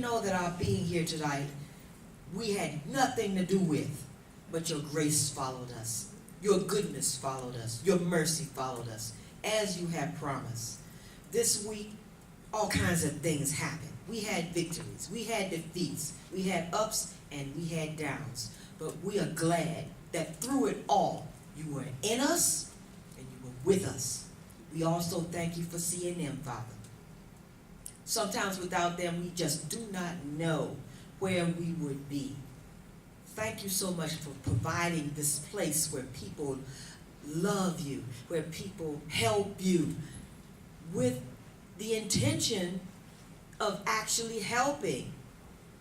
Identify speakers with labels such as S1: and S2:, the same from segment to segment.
S1: know that our being here tonight, we had nothing to do with, but your grace followed us. Your goodness followed us. Your mercy followed us, as you have promised. This week, all kinds of things happened. We had victories. We had defeats. We had ups and we had downs. But we are glad that through it all, you were in us and you were with us. We also thank you for CNM, Father. Sometimes without them, we just do not know where we would be. Thank you so much for providing this place where people love you, where people help you with the intention of actually helping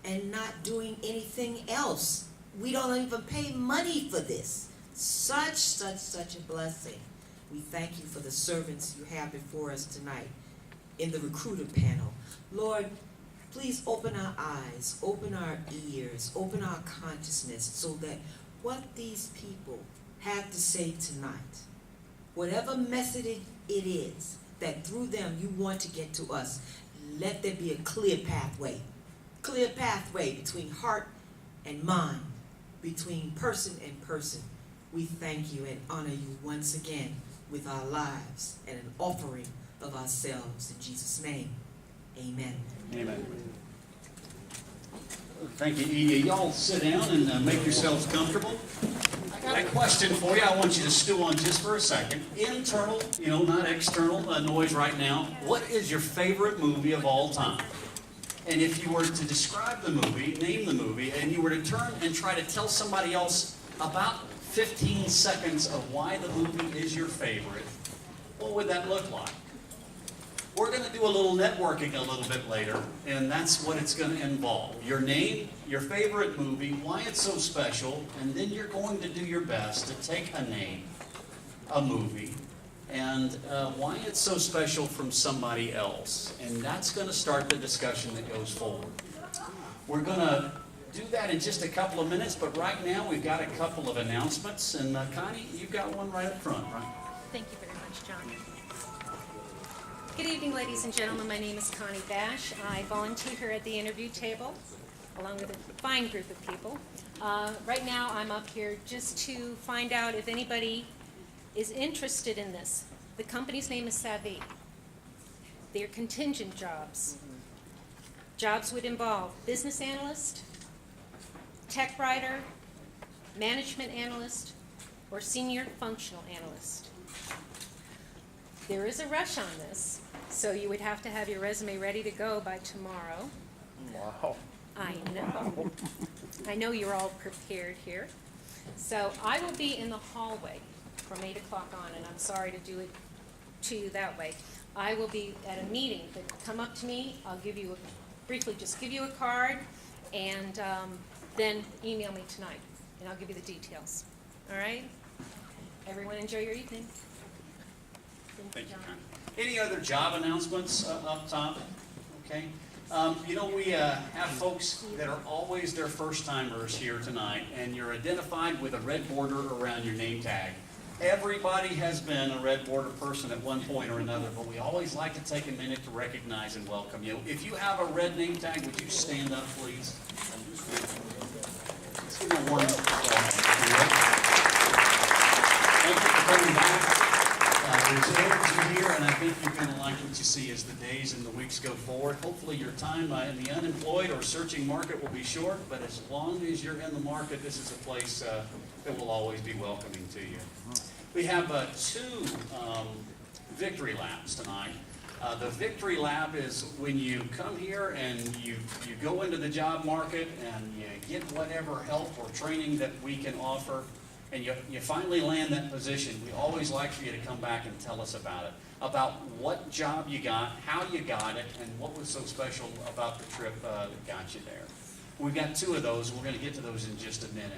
S1: and not doing anything else. We don't even pay money for this. Such a blessing. We thank you for the servants you have before us tonight in the recruiter panel. Lord, please open our eyes, open our ears, open our consciousness so that what these people have to say tonight, whatever message it is that through them you want to get to us, let there be a clear pathway between heart and mind, between person and person. We thank you and honor you once again with our lives and an offering of ourselves. In Jesus' name, amen.
S2: Amen. Thank you, Edie. Y'all sit down and make yourselves comfortable. I got a question for you. I want you to stew on just for a second. Internal, not external noise right now. What is your favorite movie of all time? And if you were to describe the movie, name the movie, and you were to turn and try to tell somebody else about 15 seconds of why the movie is your favorite, what would that look like? We're going to do a little networking a little bit later, and that's what it's going to involve. Your name, your favorite movie, why it's so special, and then you're going to do your best to take a name, a movie, and why it's so special from somebody else. And that's going to start the discussion that goes forward. We're going to do that in just a couple of minutes, but right now we've got a couple of announcements, and Connie, you've got one right up front, right?
S3: Thank you very much, John. Good evening, ladies and gentlemen. My name is Connie Bash. I volunteer at the interview table, along with a fine group of people. Right now, I'm up here just to find out if anybody is interested in this. The company's name is Savvy. They're contingent jobs. Jobs would involve business analyst, tech writer, management analyst, or senior functional analyst. There is a rush on this, so you would have to have your resume ready to go by tomorrow.
S4: Wow.
S3: I know. I know you're all prepared here. So I will be in the hallway from 8 o'clock on, and I'm sorry to do it to you that way. I will be at a meeting, but come up to me. I'll give you briefly just give you a card, and then email me tonight, and I'll give you the details. All right? Everyone enjoy your evening.
S2: Thank you, Connie. Any other job announcements up top? Okay. We have folks that are always their first-timers here tonight, and you're identified with a red border around your name tag. Everybody has been a red border person at one point or another, but we always like to take a minute to recognize and welcome you. If you have a red name tag, would you stand up, please? Let's give them a warm applause. Thank you for coming back. There's energy here, and I think you're going to like what you see as the days and the weeks go forward. Hopefully your time in the unemployed or searching market will be short, but as long as you're in the market, this is a place that will always be welcoming to you. We have two victory laps tonight. The victory lap is when you come here and you go into the job market and you get whatever help or training that we can offer, and you finally land that position. We always like for you to come back and tell us about it, about what job you got, how you got it, and what was so special about the trip that got you there. We've got two of those. We're going to get to those in just a minute.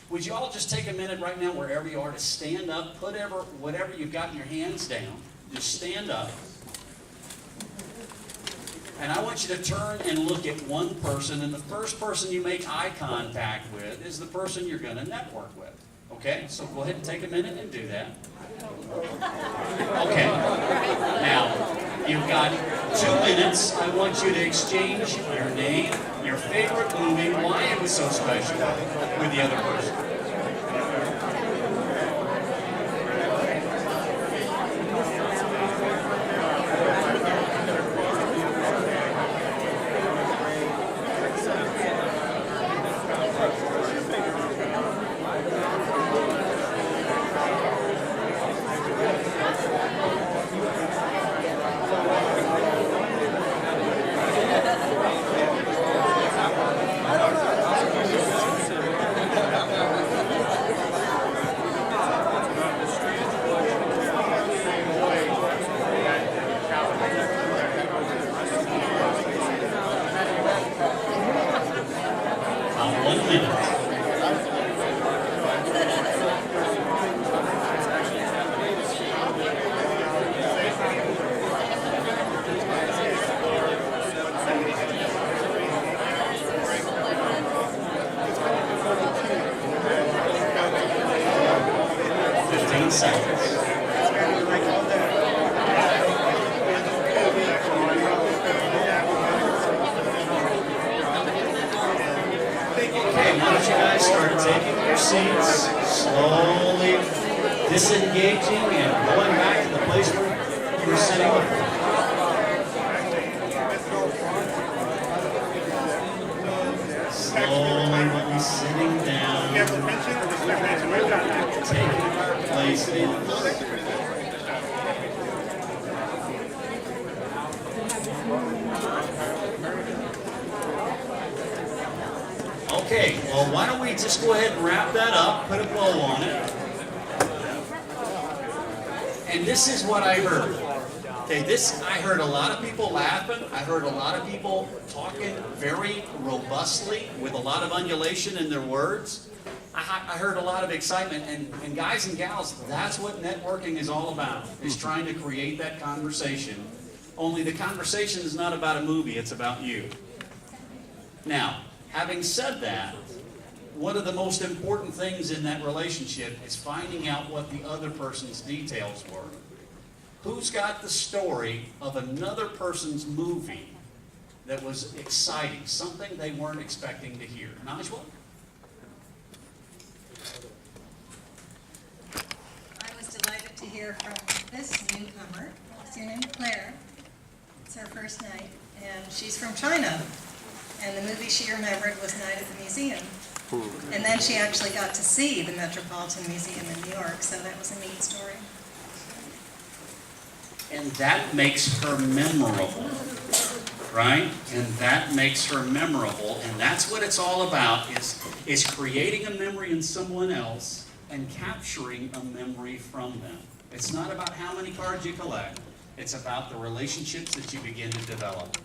S2: Would you all just take a minute right now, wherever you are, to stand up, put whatever you've got in your hands down. Just stand up. And I want you to turn and look at one person, and the first person you make eye contact with is the person you're going to network with. Okay, so go ahead and take a minute and do that. Okay. Now, You've got 2 minutes. I want you to exchange your name, your favorite movie, why it was so special with the other person. Disengaging and going back to the place where you were sitting. Slowly, but sitting down. Taking places. Okay, well, why don't we just go ahead and wrap that up, put a bow on it. And this is what I heard. Okay, I heard a lot of people laughing. I heard a lot of people talking very robustly with a lot of undulation in their words. I heard a lot of excitement. And guys and gals, that's what networking is all about, is trying to create that conversation. Only the conversation is not about a movie, it's about you. Now, having said that, one of the most important things in that relationship is finding out what the other person's details were. Who's got the story of another person's movie that was exciting, something they weren't expecting to hear? Najwa?
S4: I was delighted to hear from this newcomer. Her name is Claire. It's her first night, and she's from China. And the movie she remembered was Night at the Museum. And then she actually got to see the Metropolitan Museum in New York, so that was a neat story.
S2: And that makes her memorable, right? And that makes her memorable, and that's what it's all about, is creating a memory in someone else and capturing a memory from them. It's not about how many cards you collect. It's about the relationships that you begin to develop.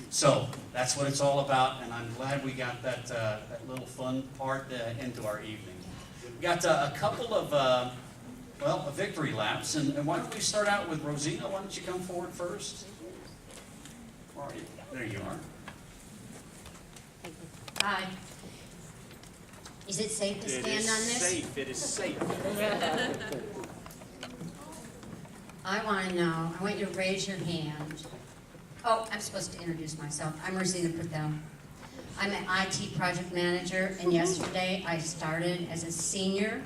S2: So that's what it's all about, and I'm glad we got that little fun part into our evening. We got a couple of victory laps, and why don't we start out with Rosina? Why don't you come forward first? Where are you? There you are.
S5: Hi. Is it safe to stand on this?
S6: It is safe.
S5: I want to know, I want you to raise your hand. Oh, I'm supposed to introduce myself. I'm Rosina Patel. I'm an IT project manager, and yesterday I started as a senior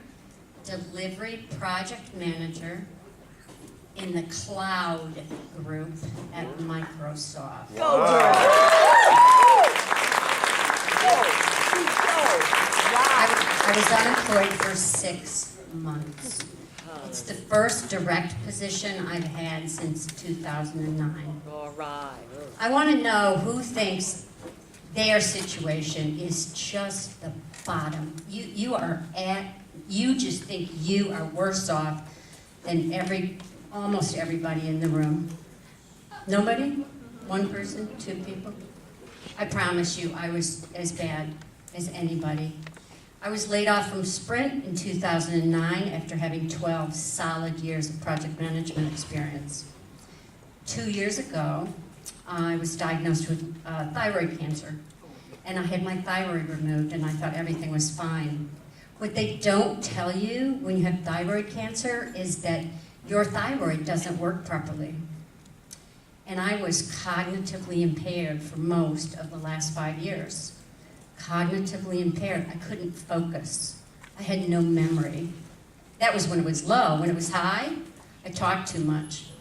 S5: delivery project manager in the cloud group at Microsoft.
S6: Wow.
S5: I was unemployed for 6 months. It's the first direct position I've had since 2009.
S6: All right.
S5: I want to know who thinks their situation is just the bottom. You just think you are worse off than almost everybody in the room. Nobody? One person? 2 people? I promise you, I was as bad as anybody. I was laid off from Sprint in 2009 after having 12 solid years of project management experience. 2 years ago, I was diagnosed with thyroid cancer, and I had my thyroid removed, and I thought everything was fine. What they don't tell you when you have thyroid cancer is that your thyroid doesn't work properly. And I was cognitively impaired for most of the last 5 years. Cognitively impaired. I couldn't focus. I had no memory. That was when it was low. When it was high, I talked too much.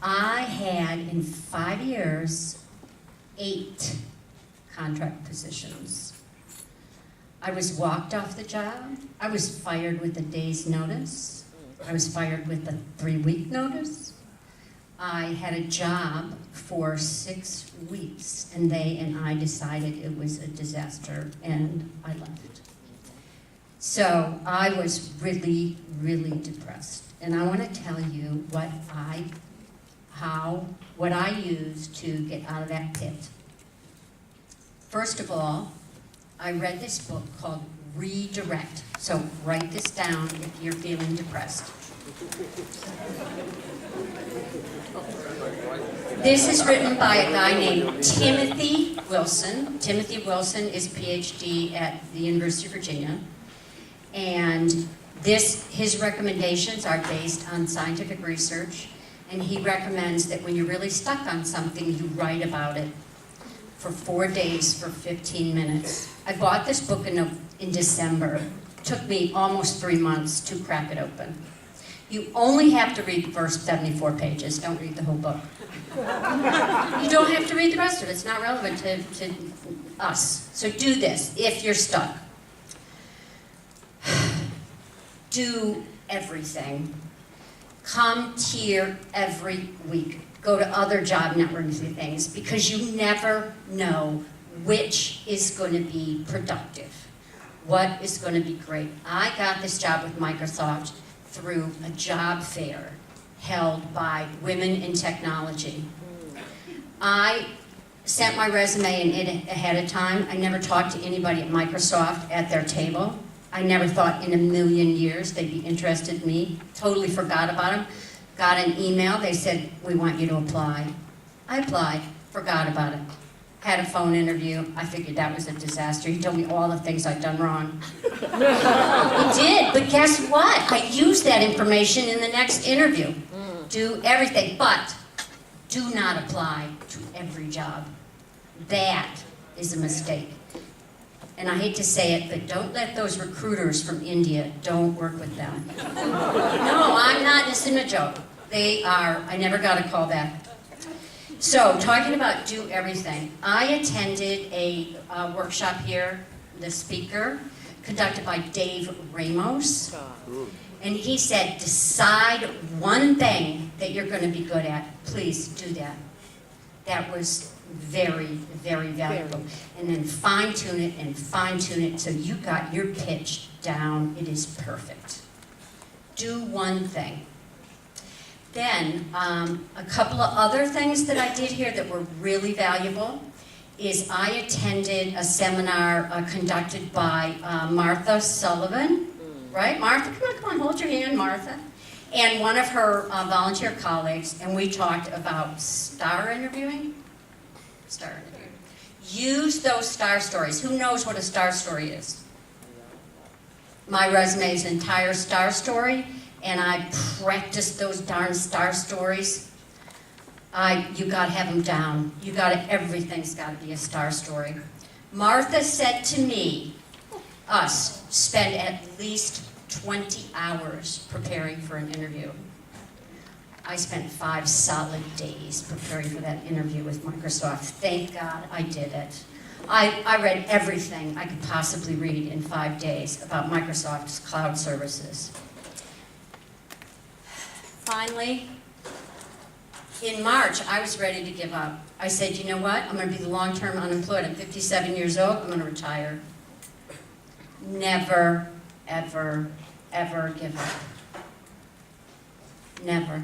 S5: I had, in 5 years, 8 contract positions. I was walked off the job. I was fired with a day's notice. I was fired with a 3-week notice. I had a job for 6 weeks, and they and I decided it was a disaster, and I left. So I was really, really depressed. And I want to tell you what I used to get out of that pit. First of all, I read this book called Redirect. So write this down if you're feeling depressed. This is written by a guy named Timothy Wilson. Timothy Wilson is a PhD at the University of Virginia. And his recommendations are based on scientific research. And he recommends that when you're really stuck on something, you write about it for 4 days for 15 minutes. I bought this book in December. It took me almost 3 months to crack it open. You only have to read the first 74 pages. Don't read the whole book. You don't have to read the rest of it. It's not relevant to us. So do this if you're stuck. Do everything. Come here every week. Go to other job networking things because you never know which is going to be productive, what is going to be great. I got this job with Microsoft through a job fair held by Women in Technology. I sent my resume in ahead of time. I never talked to anybody at Microsoft at their table. I never thought in a million years they'd be interested in me. Totally forgot about them. Got an email. They said, we want you to apply. I applied. Forgot about it. Had a phone interview. I figured that was a disaster. He told me all the things I'd done wrong. He did, but guess what? I used that information in the next interview. Do everything, but do not apply to every job. That is a mistake. And I hate to say it, but don't let those recruiters from India, don't work with them. No, I'm not, this isn't a joke. They are, I never got a call back. So, talking about do everything. I attended a workshop here, the speaker, conducted by Dave Ramos. And he said, decide one thing that you're going to be good at. Please do that. That was very, very valuable. And then fine-tune it so you got your pitch down. It is perfect. Do one thing. Then, a couple of other things that I did here that were really valuable is I attended a seminar conducted by Martha Sullivan. Right? Martha, come on, hold your hand, Martha. And one of her volunteer colleagues, and we talked about star interviewing. Star interviewing. Use those star stories. Who knows what a star story is? My resume is an entire star story, and I practiced those darn star stories. You gotta have them down. Everything's gotta be a star story. Martha said to me, us spend at least 20 hours preparing for an interview. I spent 5 solid days preparing for that interview with Microsoft. Thank God I did it. I read everything I could possibly read in 5 days about Microsoft's cloud services. Finally, in March, I was ready to give up. I said, you know what? I'm going to be long-term unemployed. I'm 57 years old. I'm going to retire. Never, ever, ever give up. Never.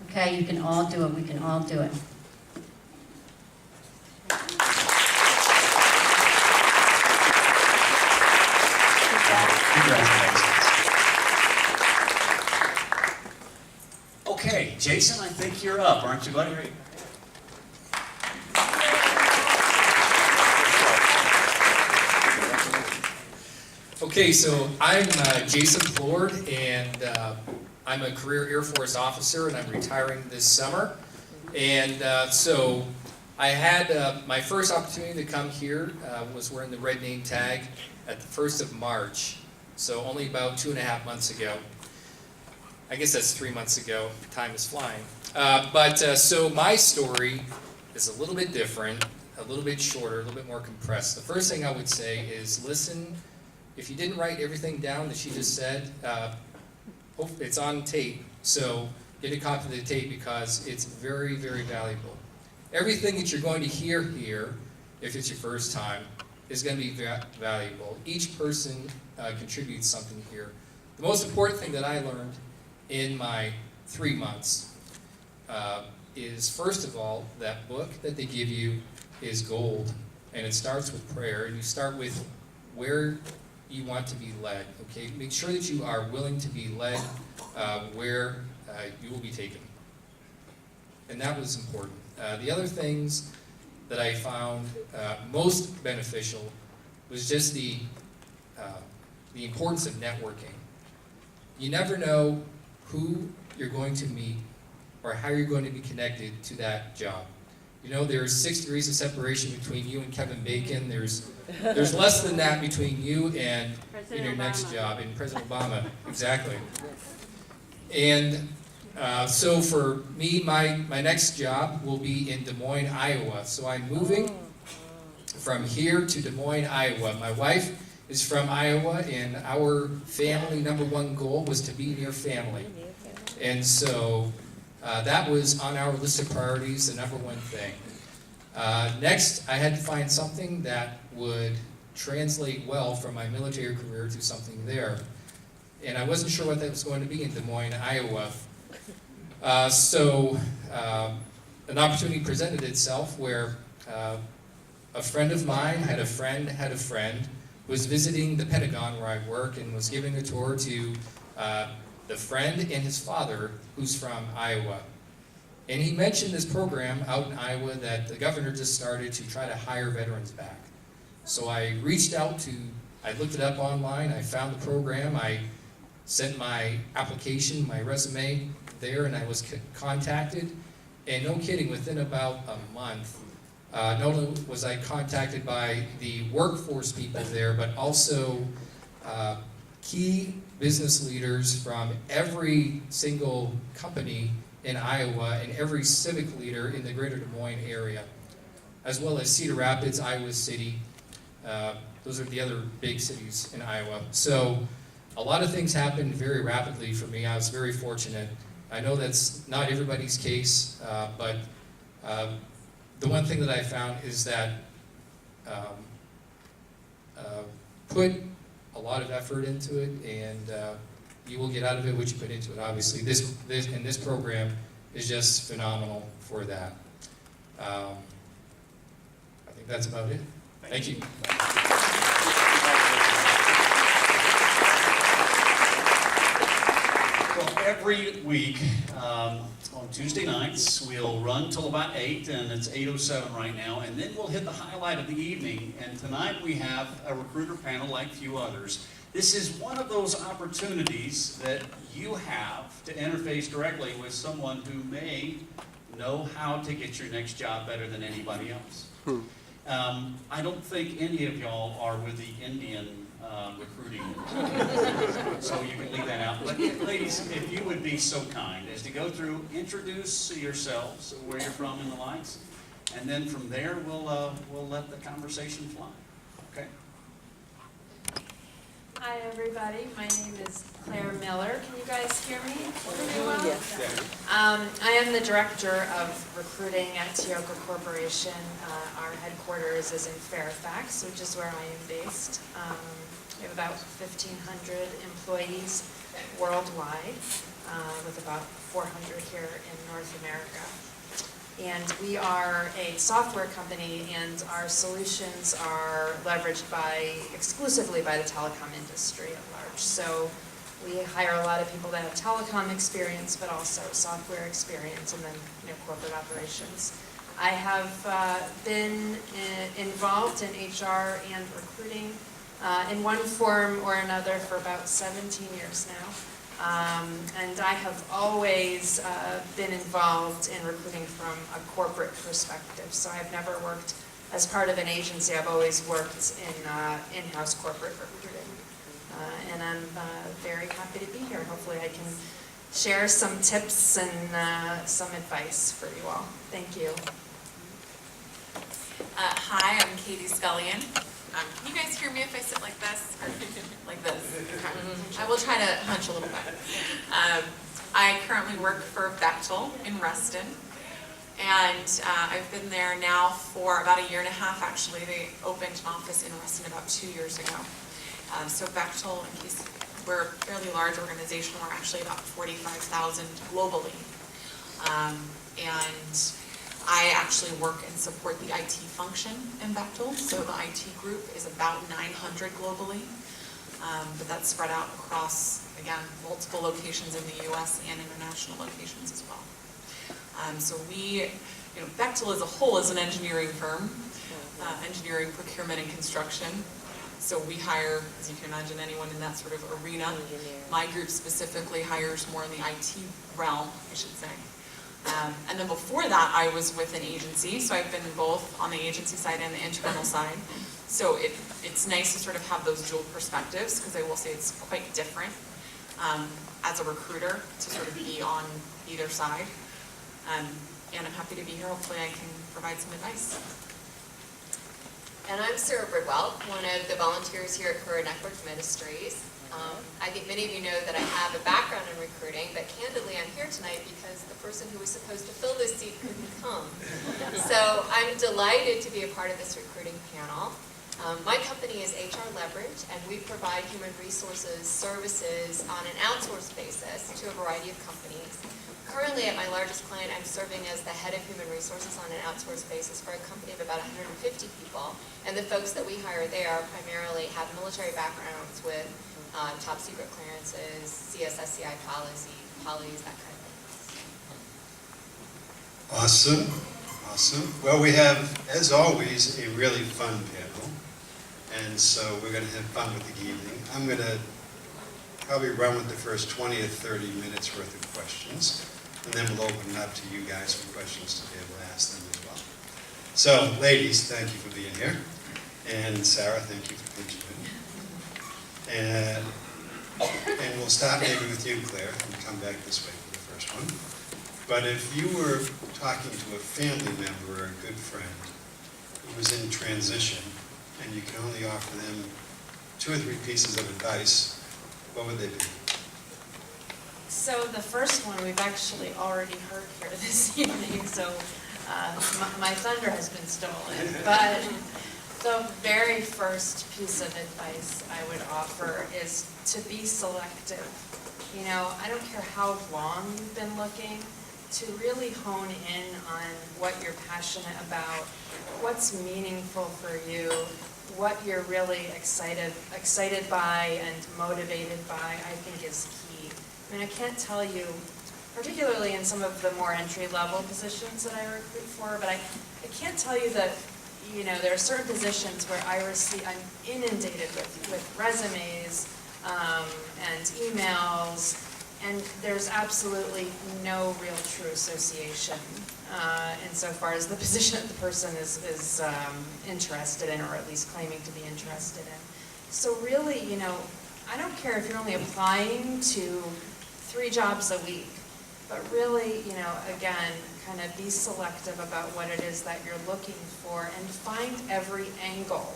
S5: Okay, you can all do it. We can all do it.
S2: Congratulations. Okay, Jason, I think you're up, aren't you, buddy?
S6: Okay, so I'm Jason Plord, and I'm a career Air Force officer, and I'm retiring this summer. And so I had my first opportunity to come here was wearing the red name tag at the 1st of March, so only about 2.5 months ago. I guess that's 3 months ago. Time is flying. So my story is a little bit different, a little bit shorter, a little bit more compressed. The first thing I would say is listen. If you didn't write everything down that she just said, it's on tape, so get a copy of the tape because it's very, very valuable. Everything that you're going to hear here, if it's your first time, is going to be valuable. Each person contributes something here. The most important thing that I learned in my 3 months is, first of all, that book that they give you is gold, and it starts with prayer, and you start with where you want to be led, okay? Make sure that you are willing to be led where you will be taken. And that was important. The other things that I found most beneficial was just the importance of networking. You never know who you're going to meet or how you're going to be connected to that job. You know, there's 6 degrees of separation between you and Kevin Bacon. There's less than that between you and your next job, and President Obama, exactly. And so for me, my next job will be in Des Moines, Iowa. So I'm moving from here to Des Moines, Iowa. My wife is from Iowa, and our family #1 goal was to be near family. And so that was on our list of priorities, the #1 thing. Next, I had to find something that would translate well from my military career to something there. And I wasn't sure what that was going to be in Des Moines, Iowa. So an opportunity presented itself where a friend of mine had a friend who was visiting the Pentagon where I work and was giving a tour to the friend and his father who's from Iowa. And he mentioned this program out in Iowa that the governor just started to try to hire veterans back. So I reached out I looked it up online, I found the program, I sent my application, my resume there, and I was contacted. And no kidding, within about a month, not only was I contacted by the workforce people there, but also key business leaders from every single company in Iowa and every civic leader in the greater Des Moines area, as well as Cedar Rapids, Iowa City. Those are the other big cities in Iowa. So a lot of things happened very rapidly for me. I was very fortunate. I know that's not everybody's case, but the one thing that I found is that put a lot of effort into it, and you will get out of it what you put into it. Obviously, this program is just phenomenal for that. I think that's about it. Thank you.
S2: Well, every week on Tuesday nights, we'll run till about 8, and it's 8:07 right now, and then we'll hit the highlight of the evening. And tonight we have a recruiter panel like few others. This is one of those opportunities that you have to interface directly with someone who may know how to get your next job better than anybody else. I don't think any of y'all are with the Indian recruiting, so you can leave that out. But ladies, if you would be so kind as to go through, introduce yourselves, where you're from and the likes, and then from there we'll let the conversation fly. Okay.
S7: Hi everybody, my name is Claire Miller. Can you guys hear me pretty well?
S2: Yes.
S7: I am the Director of Recruiting at Tioga Corporation. Our headquarters is in Fairfax, which is where I am based. We have about 1,500 employees worldwide, with about 400 here in North America. And we are a software company, and our solutions are leveraged exclusively by the telecom industry at large. So we hire a lot of people that have telecom experience, but also software experience, and then corporate operations. I have been involved in HR and recruiting in one form or another for about 17 years now. And I have always been involved in recruiting from a corporate perspective. So I've never worked as part of an agency. I've always worked in in-house corporate recruiting. And I'm very happy to be here. Hopefully I can share some tips and some advice for you all. Thank you.
S8: Hi, I'm Katie Scullion. Can you guys hear me if I sit like this? Or like this? Okay. I will try to hunch a little bit. I currently work for Bechtel in Reston, and I've been there now for about 1.5 years actually. They opened an office in Reston about 2 years ago. So Bechtel, in case we're a fairly large organization, we're actually about 45,000 globally. And I actually work and support the IT function in Bechtel. So the IT group is about 900 globally, but that's spread out across, again, multiple locations in the US and international locations as well. So we, Bechtel as a whole is an engineering firm, engineering, procurement, and construction. So we hire, as you can imagine, anyone in that sort of arena. My group specifically hires more in the IT realm, I should say. And then before that, I was with an agency, so I've been both on the agency side and the internal side. So it's nice to sort of have those dual perspectives, because I will say it's quite different as a recruiter to sort of be on either side. And I'm happy to be here. Hopefully I can provide some advice.
S9: And I'm Sarah Bridwell, one of the volunteers here at Career Network Ministries. I think many of you know that I have a background in recruiting, but candidly I'm here tonight because the person who was supposed to fill this seat couldn't come. So I'm delighted to be a part of this recruiting panel. My company is HR Leverage, and we provide human resources services on an outsourced basis to a variety of companies. Currently at my largest client, I'm serving as the head of human resources on an outsourced basis for a company of about 150 people. And the folks that we hire there primarily have military backgrounds with top secret clearances, CSSCI polys, that kind of thing.
S10: Awesome, awesome. Well, we have, as always, a really fun panel. And so we're going to have fun with the evening. I'm going to probably run with the first 20 or 30 minutes worth of questions. And then we'll open it up to you guys for questions to be able to ask them as well. So, ladies, thank you for being here. And Sarah, thank you for pitching in. And we'll start maybe with you, Claire, and come back this way for the first one. But if you were talking to a family member or a good friend who was in transition, and you can only offer them 2 or 3 pieces of advice, what would they be?
S7: So the first one we've actually already heard here this evening, so my thunder has been stolen. But the very first piece of advice I would offer is to be selective. I don't care how long you've been looking, to really hone in on what you're passionate about, what's meaningful for you, what you're really excited by and motivated by, I think is key. I can't tell you, particularly in some of the more entry-level positions that I recruit for, but I can't tell you that, there are certain positions where I'm inundated with resumes and emails, and there's absolutely no real true association insofar as the position that the person is interested in, or at least claiming to be interested in. So really, I don't care if you're only applying to 3 jobs a week, but really, again, kind of be selective about what it is that you're looking for and find every angle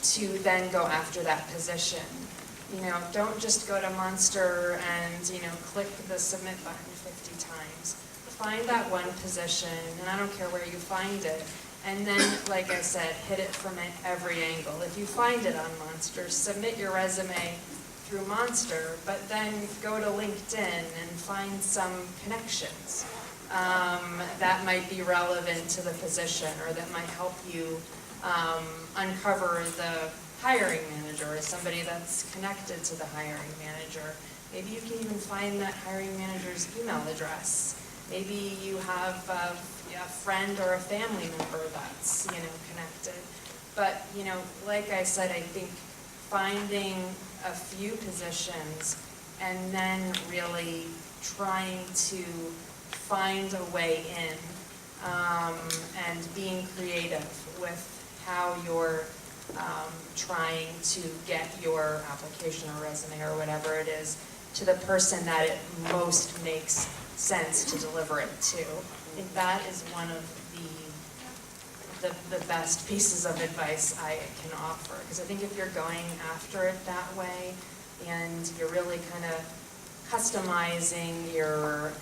S7: to then go after that position. Don't just go to Monster and, click the submit button 50 times. Find that one position, and I don't care where you find it, and then, like I said, hit it from every angle. If you find it on Monster, submit your resume through Monster, but then go to LinkedIn and find some connections that might be relevant to the position, or that might help you uncover the hiring manager, or somebody that's connected to the hiring manager. Maybe you can even find that hiring manager's email address. Maybe you have a friend or a family member that's, connected. But, like I said, I think finding a few positions and then really trying to find a way in, and being creative with how you're trying to get your application or resume or whatever it is to the person that it most makes sense to deliver it to. I think that is one of the best pieces of advice I can offer. Because I think if you're going after it that way and you're really kind of customizing your,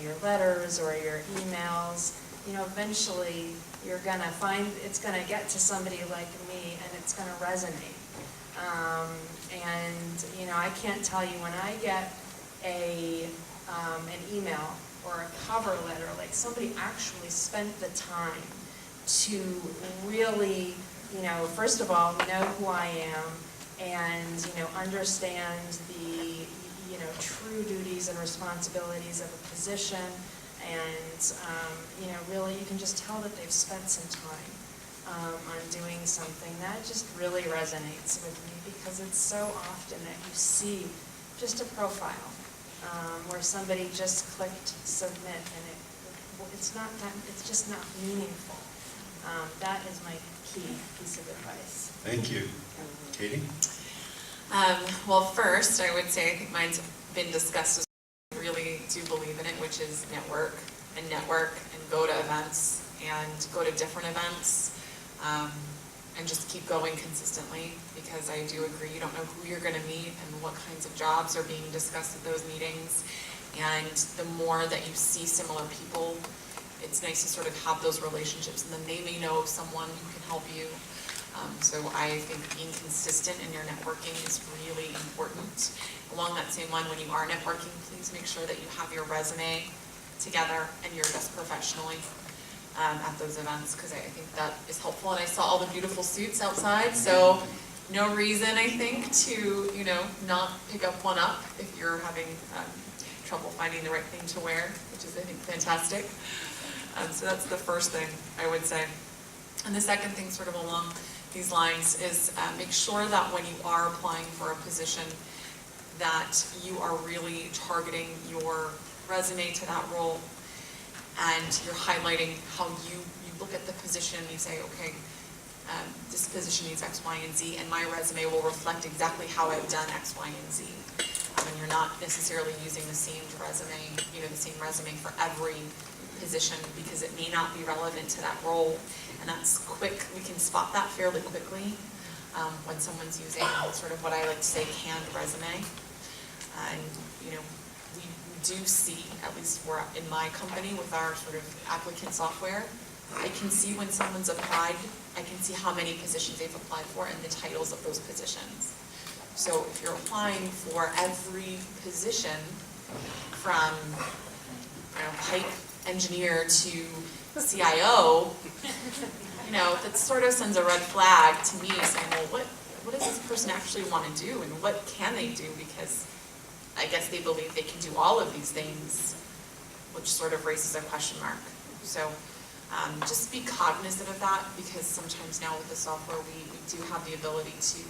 S7: your letters or your emails, eventually you're gonna find, it's gonna get to somebody like me and it's gonna resonate. And I can't tell you, when I get an email or a cover letter, like somebody actually spent the time to really, first of all, know who I am and, understand the, true duties and responsibilities of a position. And, really you can just tell that they've spent some time on doing something. That just really resonates with me, because it's so often that you see just a profile where somebody just clicked submit and it's just not meaningful. That is my key piece of advice.
S10: Thank you. Katie?
S8: Well, first, I would say, I think mine's been discussed as I really do believe in it, which is network and go to events and go to different events, and just keep going consistently, because I do agree, you don't know who you're going to meet and what kinds of jobs are being discussed at those meetings. And the more that you see similar people, it's nice to sort of have those relationships, and then they may know of someone who can help you. So I think being consistent in your networking is really important. Along that same line, when you are networking, please make sure that you have your resume together and you're dressed professionally at those events, because I think that is helpful. And I saw all the beautiful suits outside, so no reason, I think, to not pick up one up if you're having trouble finding the right thing to wear, which is, I think, fantastic. So that's the first thing I would say. And the second thing, sort of along these lines, is make sure that when you are applying for a position, that you are really targeting your resume to that role, and you're highlighting how you look at the position and you say, okay, this position needs X, Y, and Z, and my resume will reflect exactly how I've done X, Y, and Z. And you're not necessarily using the same resume, the same resume for every position, because it may not be relevant to that role. And that's quick, we can spot that fairly quickly when someone's using sort of what I like to say canned resume. And we do see, at least we're in my company with our sort of applicant software, I can see when someone's applied, I can see how many positions they've applied for and the titles of those positions. So if you're applying for every position from pipe engineer to CIO, that sort of sends a red flag to me, saying, well, what does this person actually want to do, and what can they do? Because I guess they believe they can do all of these things, which sort of raises a question mark. So just be cognizant of that, because sometimes now with the software, we do have the ability to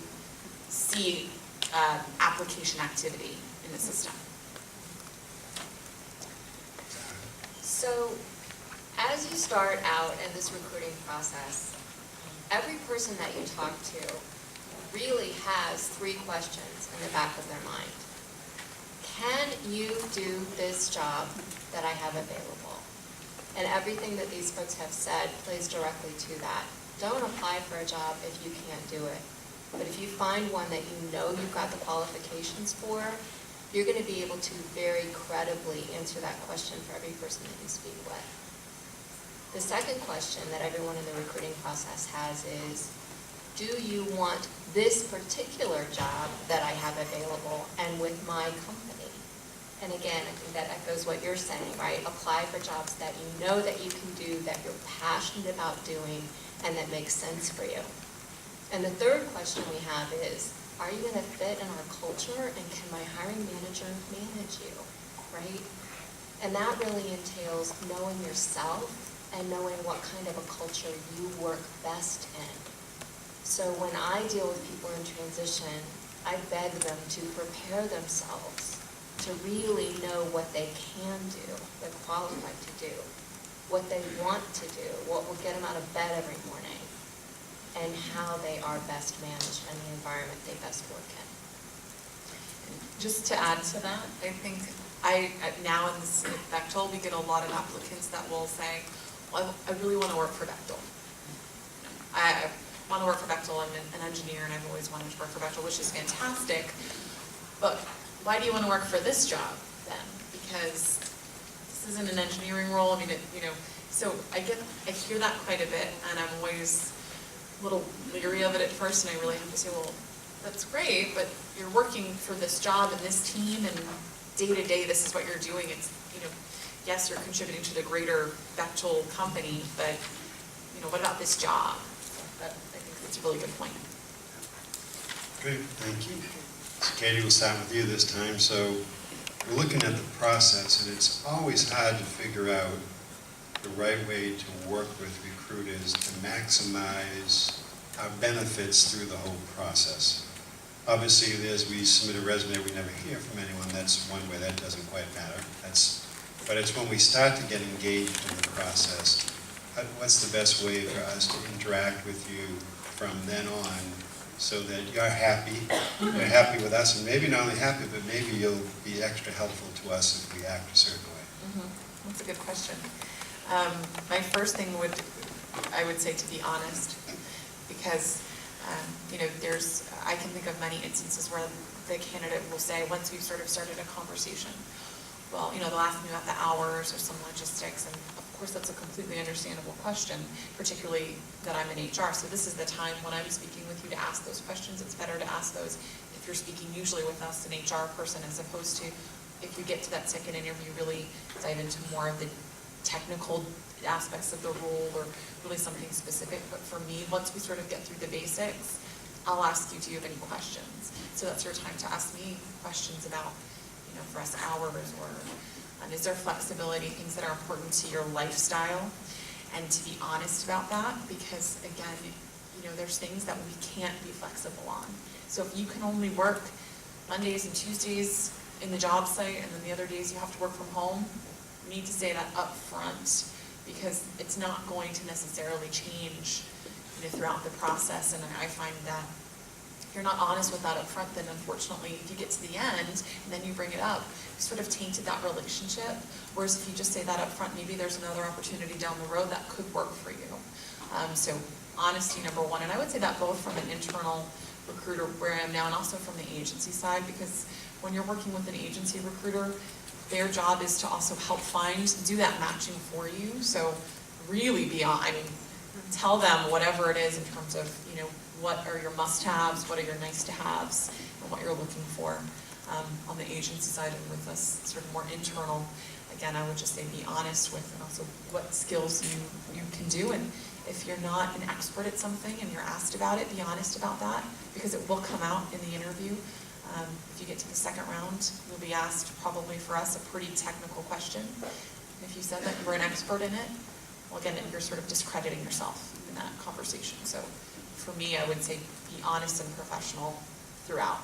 S8: see application activity in the system.
S9: So, as you start out in this recruiting process, every person that you talk to really has 3 questions in the back of their mind. Can you do this job that I have available? And everything that these folks have said plays directly to that. Don't apply for a job if you can't do it. But if you find one that you know you've got the qualifications for, you're going to be able to very credibly answer that question for every person that you speak with. The second question that everyone in the recruiting process has is, do you want this particular job that I have available and with my company? And again, I think that echoes what you're saying, right? Apply for jobs that you know that you can do, that you're passionate about doing, and that makes sense for you. And the third question we have is, are you going to fit in our culture, and can my hiring manager manage you, right? And that really entails knowing yourself and knowing what kind of a culture you work best in. So when I deal with people in transition, I beg them to prepare themselves to really know what they can do, they're qualified to do, what they want to do, what will get them out of bed every morning, and how they are best managed and the environment they best work in.
S8: Just to add to that, I think now in this Bechtel, we get a lot of applicants that will say, well, I really want to work for Bechtel. I want to work for Bechtel. I'm an engineer and I've always wanted to work for Bechtel, which is fantastic. But why do you want to work for this job then? Because this isn't an engineering role. I mean, so I hear that quite a bit, and I'm always a little leery of it at first, and I really have to say, well, that's great, but you're working for this job and this team, and day to day, this is what you're doing. It's, yes, you're contributing to the greater Bechtel company, but, what about this job? I think that's a really good point.
S10: Great, thank you. So Katie, we'll start with you this time. So we're looking at the process, and it's always hard to figure out the right way to work with recruiters to maximize our benefits through the whole process. Obviously, as we submit a resume, we never hear from anyone. That's one way. That doesn't quite matter. But it's when we start to get engaged in the process, what's the best way for us to interact with you from then on so that you're happy with us, and maybe not only happy, but maybe you'll be extra helpful to us if we act a certain way?
S8: That's a good question. My first thing I would say to be honest, because I can think of many instances where the candidate will say, once we've sort of started a conversation, well, they'll ask me about the hours or some logistics, and of course that's a completely understandable question, particularly that I'm in HR. So this is the time when I'm speaking with you to ask those questions. It's better to ask those if you're speaking usually with us, an HR person, as opposed to if you get to that second interview, really dive into more of the technical aspects of the role or really something specific. But for me, once we sort of get through the basics, I'll ask you, do you have any questions? So that's your time to ask me questions about, for us, hours, or is there flexibility, things that are important to your lifestyle, and to be honest about that, because again, there's things that we can't be flexible on. So if you can only work Mondays and Tuesdays in the job site, and then the other days you have to work from home, you need to say that up front, because it's not going to necessarily change throughout the process. And I find that if you're not honest with that up front, then unfortunately, if you get to the end and then you bring it up, you sort of tainted that relationship. Whereas if you just say that up front, maybe there's another opportunity down the road that could work for you. So honesty, number one. And I would say that both from an internal recruiter where I am now, and also from the agency side, because when you're working with an agency recruiter, their job is to also help do that matching for you. So really tell them whatever it is in terms of, what are your must-haves, what are your nice-to-haves, and what you're looking for on the agency side. And with us sort of more internal, again, I would just say be honest with, and also what skills you can do. And if you're not an expert at something and you're asked about it, be honest about that, because it will come out in the interview. If you get to the second round, you'll be asked, probably for us, a pretty technical question. And if you said that you were an expert in it, well, again, you're sort of discrediting yourself in that conversation. So for me, I would say be honest and professional throughout.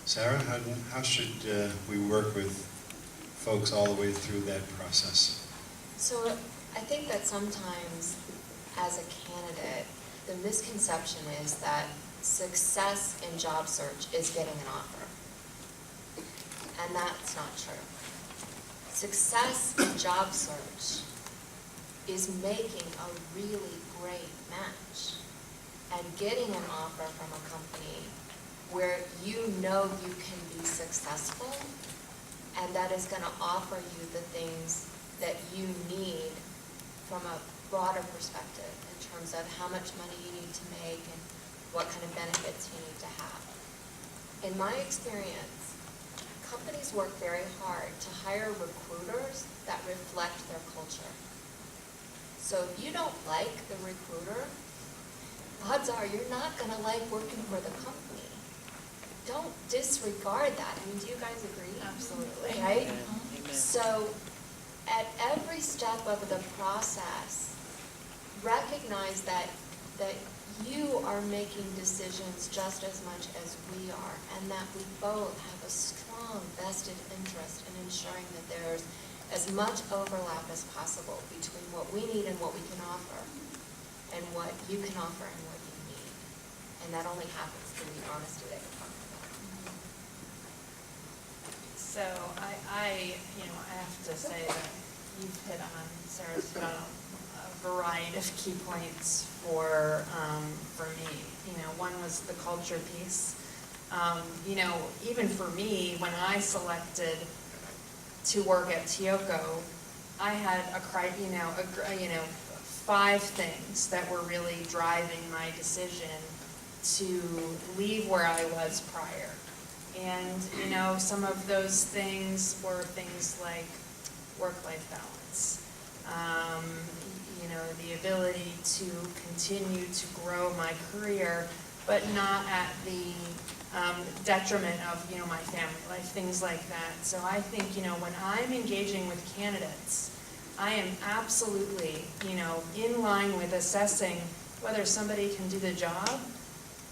S10: Sarah, how should we work with folks all the way through that process?
S9: So I think that sometimes as a candidate, the misconception is that success in job search is getting an offer. And that's not true. Success in job search is making a really great match and getting an offer from a company where you know you can be successful, and that is going to offer you the things that you need from a broader perspective in terms of how much money you need to make and what kind of benefits you need to have. In my experience, companies work very hard to hire recruiters that reflect their culture. So if you don't like the recruiter, odds are you're not going to like working for the company. Don't disregard that. Do you guys agree?
S7: Absolutely.
S9: Right? So at every step of the process, recognize that that you are making decisions just as much as we are, and that we both have a strong vested interest in ensuring that there's as much overlap as possible between what we need and what we can offer, and what you can offer and what you need. And that only happens through the honesty that you're talking about.
S7: So I have to say that Sarah's hit on a variety of key points for me. One was the culture piece. Even for me, when I selected to work at Tioco, I had 5 things that were really driving my decision to leave where I was prior. And, some of those things were things like work-life balance, the ability to continue to grow my career, but not at the detriment of, my family life, things like that. So I think, when I'm engaging with candidates, I am absolutely, in line with assessing whether somebody can do the job.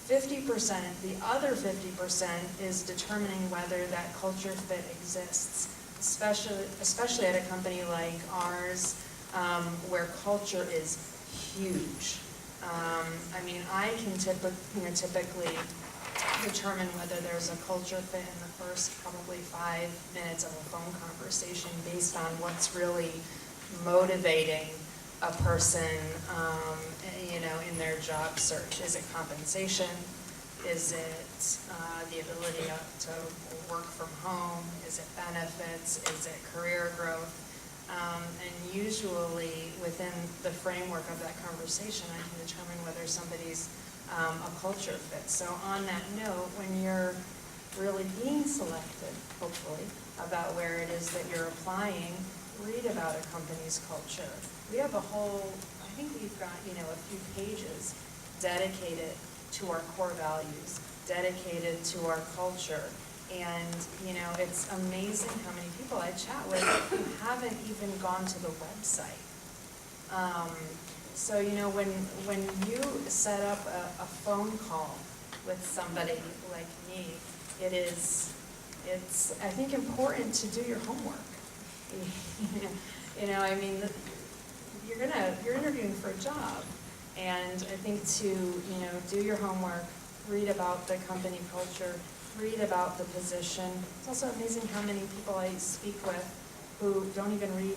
S7: 50%, the other 50% is determining whether that culture fit exists, especially at a company like ours, where culture is huge. I can typically determine whether there's a culture fit in the first probably 5 minutes of a phone conversation based on what's really motivating a person, in their job search. Is it compensation? Is it the ability to work from home? Is it benefits? Is it career growth? And usually within the framework of that conversation, I can determine whether somebody's a culture fit. So on that note, when you're really being selected, hopefully, about where it is that you're applying, read about a company's culture. We have a whole, I think we've got, a few pages dedicated to our core values, dedicated to our culture. And, it's amazing how many people I chat with who haven't even gone to the website. So, when you set up a phone call with somebody like me, it's I think important to do your homework. You're interviewing for a job, and I think to, do your homework, read about the company culture, read about the position. It's also amazing how many people I speak with who don't even read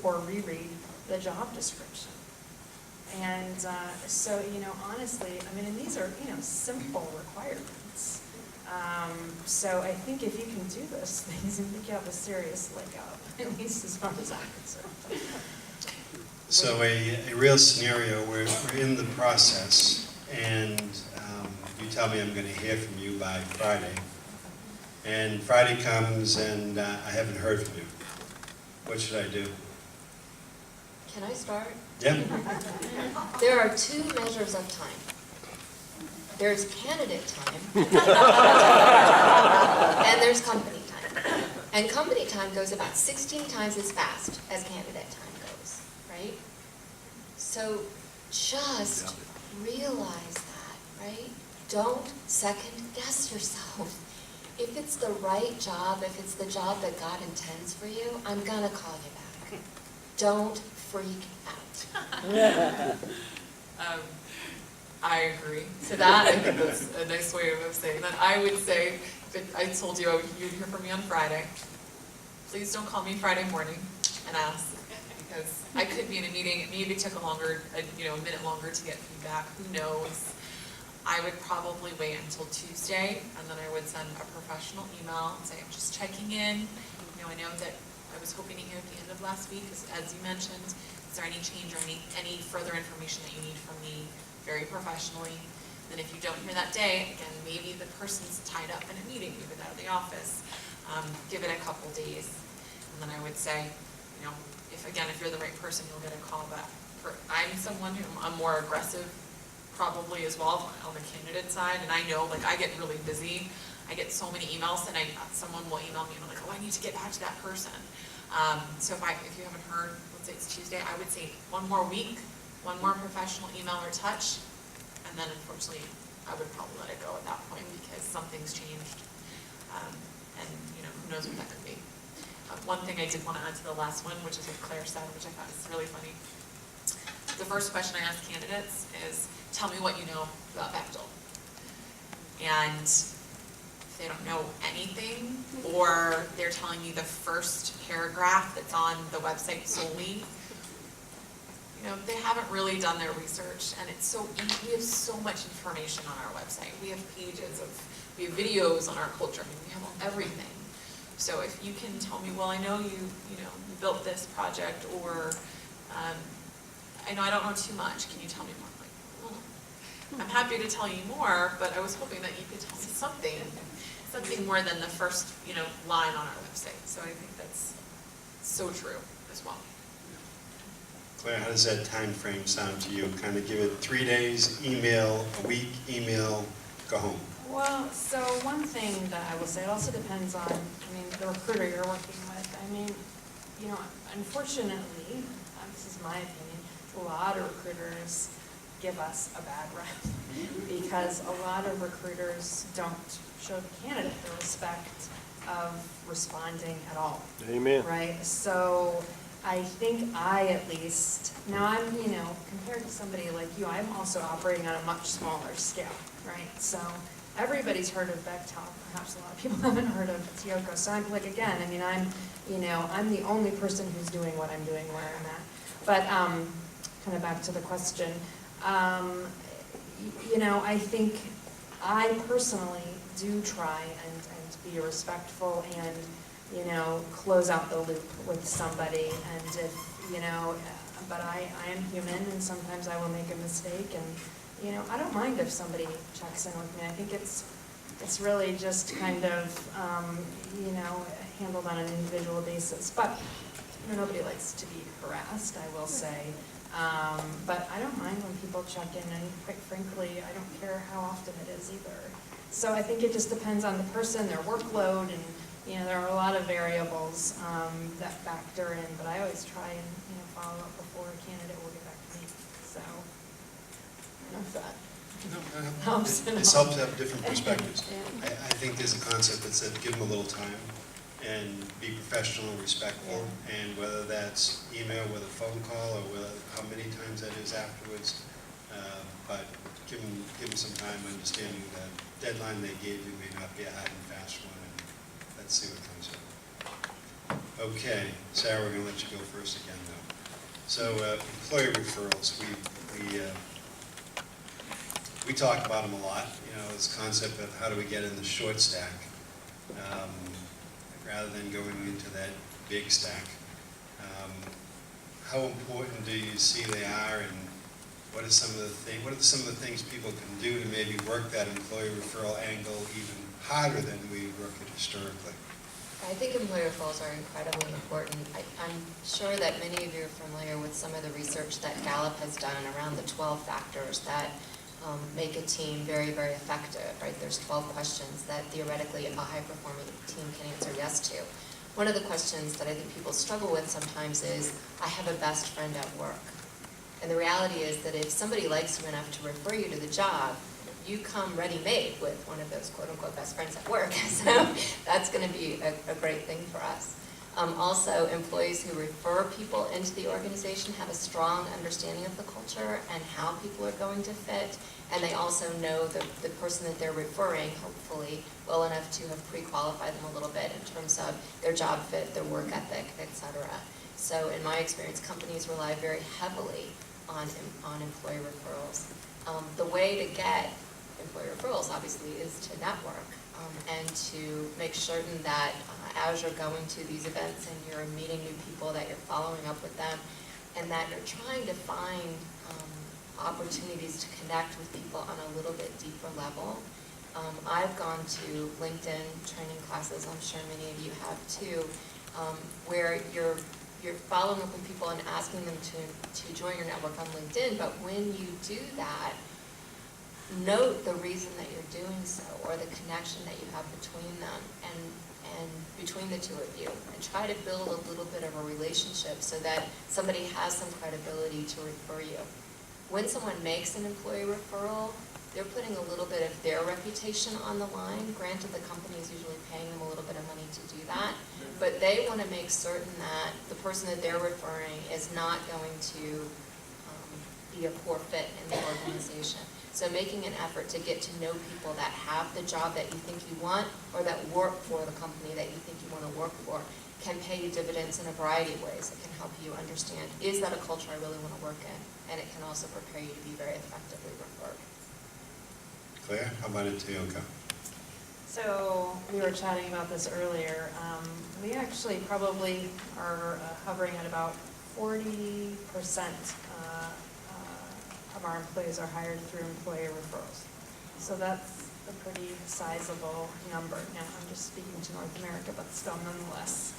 S7: or reread the job description. And so, honestly, and these are, simple requirements. So I think if you can do those things, I think you have a serious leg up, at least as far as I'm concerned.
S10: So a real scenario where we're in the process, and you tell me I'm going to hear from you by Friday, and Friday comes and I haven't heard from you. What should I do?
S9: Can I start?
S10: Yeah.
S9: There are 2 measures of time. There's candidate time, and there's company time. And company time goes about 16 times as fast as candidate time goes, right? So just realize that, right? Don't second guess yourself. If it's the right job, if it's the job that God intends for you, I'm gonna call you back. Don't freak out.
S8: I agree. To that, I think that's a nice way of saying that. I would say, that I told you you'd hear from me on Friday. Please don't call me Friday morning and ask, because I could be in a meeting. It maybe took a minute longer to get feedback. Who knows? I would probably wait until Tuesday, and then I would send a professional email and say, I'm just checking in. I know that I was hoping to hear at the end of last week, as you mentioned. Is there any change or any further information that you need from me, very professionally? Then if you don't hear that day, again, maybe the person's tied up in a meeting, maybe out of the office. Give it a couple days, and then I would say, if you're the right person, you'll get a call back. I'm someone who I'm more aggressive, probably as well on the candidate side, and I know, I get really busy. I get so many emails, and someone will email me, and I'm like, oh, I need to get back to that person. So if you haven't heard, let's say it's Tuesday, I would say 1 more week, 1 more professional email or touch, and then unfortunately, I would probably let it go at that point because something's changed. And, you know, who knows what that could be. One thing I did want to add to the last one, which is what Claire said, which I thought was really funny. The first question I ask candidates is, tell me what you know about Bechtel. And if they don't know anything, or they're telling you the first paragraph that's on the website solely, you know, they haven't really done their research, and it's so easy. We have so much information on our website. We have pages of, we have videos on our culture. I mean, we have everything. So if you can tell me, well, I know you built this project, or I know I don't know too much. Can you tell me more? I'm like, well, I'm happy to tell you more, but I was hoping that you could tell me something more than the first, line on our website. So I think that's so true as well.
S10: Claire, how does that time frame sound to you? Kind of give it 3 days, email, a week, email, go home.
S7: Well, so one thing that I will say, it also depends on, the recruiter you're working with. Unfortunately, this is my opinion, a lot of recruiters give us a bad rep because a lot of recruiters don't show the candidate the respect of responding at all.
S11: Amen.
S7: Right? So I think at least, now I'm, compared to somebody like you, I'm also operating on a much smaller scale, right? So everybody's heard of Bechtel, perhaps a lot of people haven't heard of Tioco. So I'm like, again, I'm the only person who's doing what I'm doing where I'm at. But kind of back to the question, I think I personally do try and be respectful and, close out the loop with somebody. And if, but I am human and sometimes I will make a mistake. And, I don't mind if somebody checks in with me. I think it's really just kind of, handled on an individual basis. But, nobody likes to be harassed, I will say. But I don't mind when people check in, and quite frankly, I don't care how often it is either. So I think it just depends on the person, their workload, and there are a lot of variables that factor in. But I always try and follow up before a candidate will get back to me. So I don't know if that helps.
S10: This helps to have different perspectives.
S7: Yeah.
S10: I think there's a concept that said give them a little time and be professional and respectful, and whether that's email with a phone call or how many times that is afterwards, but give them some time, understanding that deadline they gave you may not be a hard and fast one, and let's see what comes up. Okay, Sarah, we're going to let you go first again, though. So employee referrals, we talk about them a lot, this concept of how do we get in the short stack, rather than going into that big stack. How important do you see they are, and what are some of the things people can do to maybe work that employee referral angle even harder than we work it historically?
S9: I think employee referrals are incredibly important. I'm sure that many of you are familiar with some of the research that Gallup has done around the 12 factors that make a team very, very effective, right? There's 12 questions that theoretically a high-performing team can answer yes to. One of the questions that I think people struggle with sometimes is, I have a best friend at work. And the reality is that if somebody likes you enough to refer you to the job, you come ready-made with one of those quote-unquote best friends at work. So that's going to be a great thing for us. Also, employees who refer people into the organization have a strong understanding of the culture and how people are going to fit, and they also know the person that they're referring, hopefully, well enough to have pre-qualified them a little bit in terms of their job fit, their work ethic, etc. So in my experience, companies rely very heavily on employee referrals. The way to get employee referrals, obviously, is to network and to make certain that as you're going to these events and you're meeting new people, that you're following up with them, and that you're trying to find opportunities to connect with people on a little bit deeper level. I've gone to LinkedIn training classes, I'm sure many of you have too, where you're following up with people and asking them to join your network on LinkedIn, but when you do that, note the reason that you're doing so, or the connection that you have between them and between the two of you, and try to build a little bit of a relationship so that somebody has some credibility to refer you. when someone makes an employee referral, they're putting a little bit of their reputation on the line. Granted, the company is usually paying them a little bit of money to do that, but they want to make certain that the person that they're referring is not going to be a poor fit in the organization. So making an effort to get to know people that have the job that you think you want, or that work for the company that you think you want to work for, can pay you dividends in a variety of ways. It can help you understand, is that a culture I really want to work in? And it can also prepare you to be very effectively referred.
S10: Claire, how about it, Tioka?
S7: So we were chatting about this earlier. We actually probably are hovering at about 40% of our employees are hired through employer referrals. So that's a pretty sizable number. Now, I'm just speaking to North America, but still nonetheless,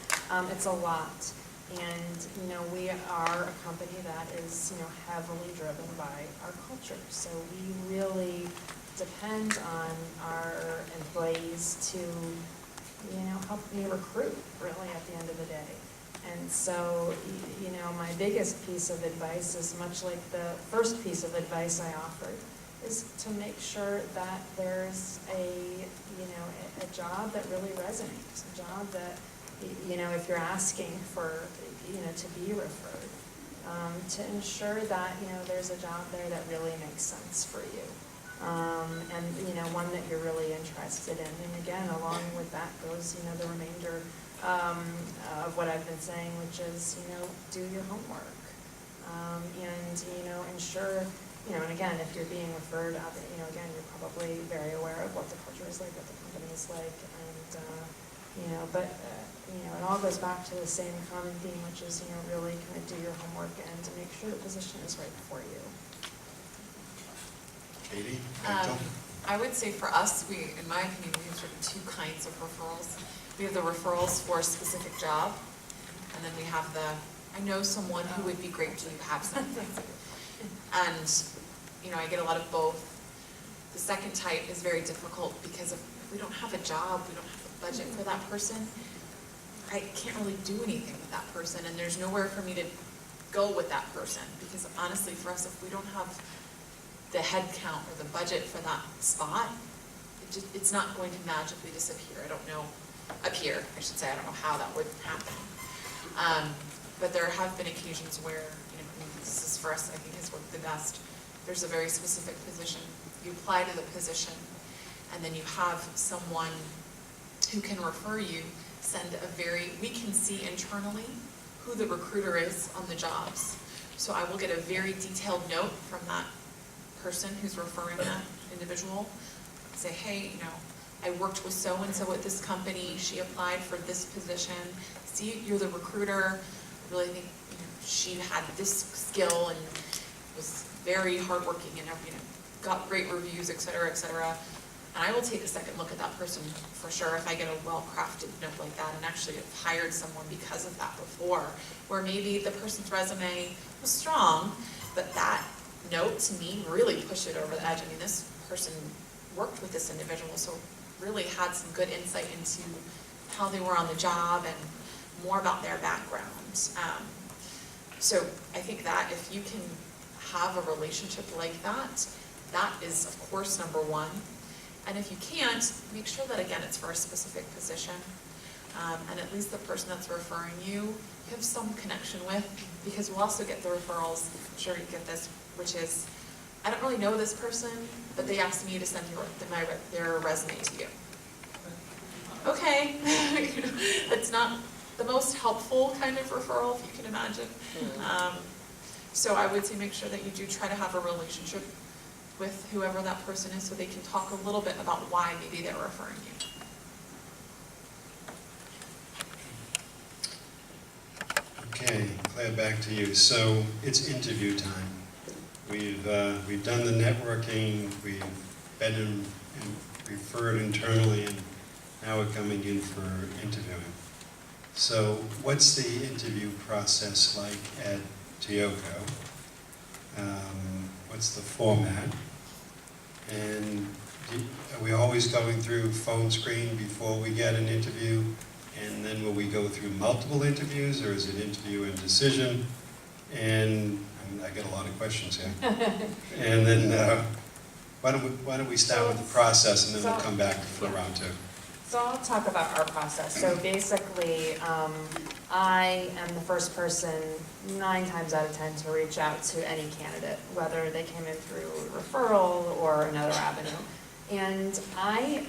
S7: it's a lot. And, you know, we are a company that is, you know, heavily driven by our culture. So we really depend on our employees to, you know, help me recruit, really, at the end of the day. And so, you know, my biggest piece of advice is much like the first piece of advice I offered, is to make sure that there's a, you know, a job that really resonates, a job that, you know, if you're asking for, you know, to be referred, to ensure that, you know, there's a job there that really makes sense for you. And, you know, one that you're really interested in. And again, along with that goes, you know, the remainder of what I've been saying, which is, you know, do your homework. And, you know, ensure, you know, and again, if you're being referred, you know, again, you're probably very aware of what the culture is like, what the company is like, and, you know, but, you know, it all goes back to the same common theme, which is, you know, really kind of do your homework and to make sure the position is right for you.
S10: Katie? Rachel?
S8: I would say for us, in my opinion, we have sort of two kinds of referrals. We have the referrals for a specific job, and then we have I know someone who would be great, do you have something? And, you know, I get a lot of both. The second type is very difficult because if we don't have a job, we don't have a budget for that person, I can't really do anything with that person, and there's nowhere for me to go with that person, because honestly, for us, if we don't have the head count or the budget for that spot, it's not going to magically disappear. I don't know, appear, I should say. I don't know how that would happen. But there have been occasions where, you know, and this is for us, I think has worked the best. There's a very specific position. You apply to the position, and then you have someone who can refer you, we can see internally who the recruiter is on the jobs. So I will get a very detailed note from that person who's referring that individual, say, hey, you know, I worked with so-and-so at this company, she applied for this position, see, you're the recruiter, I really think, you know, she had this skill and was very hardworking and, you know, got great reviews, et cetera, et cetera. And I will take a second look at that person for sure if I get a well-crafted note like that, and actually have hired someone because of that before, where maybe the person's resume was strong, but that note to me really pushed it over the edge. I mean, this person worked with this individual, so really had some good insight into how they were on the job and more about their background. So I think that if you can have a relationship like that, that is of course number one. And if you can't, make sure that again it's for a specific position, and at least the person that's referring you have some connection with, because we'll also get the referrals, I'm sure you get this, which is, I don't really know this person, but they asked me to send their resume to you. Okay, it's not the most helpful kind of referral, if you can imagine. So I would say make sure that you do try to have a relationship with whoever that person is so they can talk a little bit about why maybe they're referring you.
S10: Okay, Claire, back to you. So it's interview time. We've done the networking, we've been and referred internally, and now we're coming in for interviewing. So what's the interview process like at Tioka? What's the format? And are we always going through phone screen before we get an interview? And then will we go through multiple interviews, or is it interview and decision? And I I get a lot of questions here. And then, why don't we start with the process, and then we'll come back for round two.
S7: So I'll talk about our process. So basically, I am the first person 9 times out of 10 to reach out to any candidate, whether they came in through referral or another avenue. And I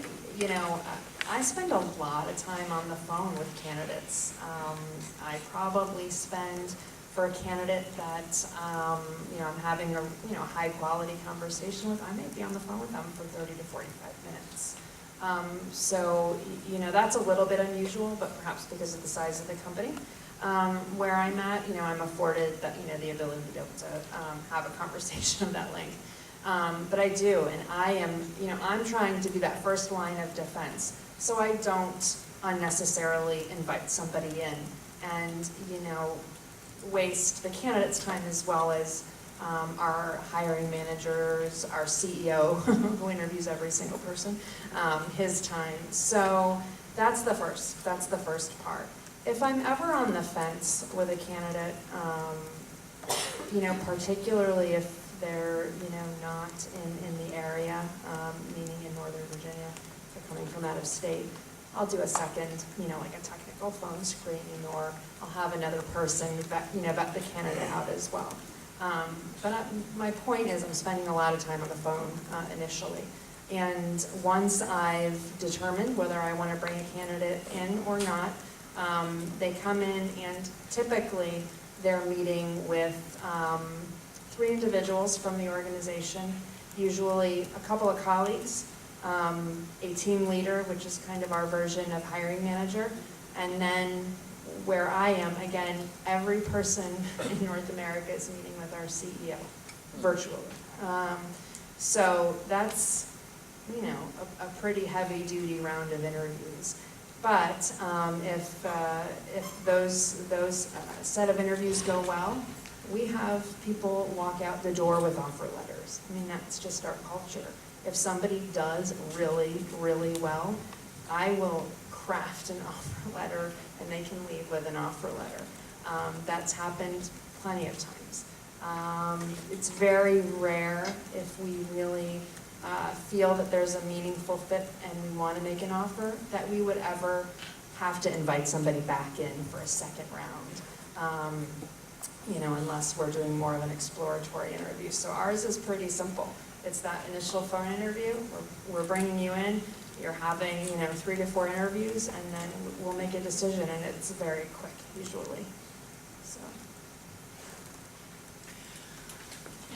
S7: spend a lot of time on the phone with candidates. I probably spend, for a candidate that I'm having a high quality conversation with, I may be on the phone with them for 30 to 45 minutes. So that's a little bit unusual, but perhaps because of the size of the company. Where I'm at, I'm afforded that, the ability to be able to have a conversation of that length. But I do, and I am, I'm trying to be that first line of defense, so I don't unnecessarily invite somebody in and, waste the candidate's time as well as our hiring managers, our CEO, who interviews every single person, his time. So that's the first part. If I'm ever on the fence with a candidate, particularly if they're, not in the area, meaning in Northern Virginia, if they're coming from out of state, I'll do a second, like a technical phone screening, or I'll have another person vet the candidate out as well. But my point is I'm spending a lot of time on the phone initially. And once I've determined whether I want to bring a candidate in or not, they come in and typically they're meeting with 3 individuals from the organization, usually a couple of colleagues, a team leader, which is kind of our version of hiring manager, and then where I am, again, every person in North America is meeting with our CEO virtually. So that's, a pretty heavy duty round of interviews. But if those set of interviews go well, we have people walk out the door with offer letters. I mean, that's just our culture. If somebody does really, really well, I will craft an offer letter and they can leave with an offer letter. That's happened plenty of times. It's very rare if we really feel that there's a meaningful fit and we want to make an offer that we would ever have to invite somebody back in for a second round, unless we're doing more of an exploratory interview. So ours is pretty simple. It's that initial phone interview. We're bringing you in. You're having, 3 to 4 interviews, and then we'll make a decision, and it's very quick, usually. So.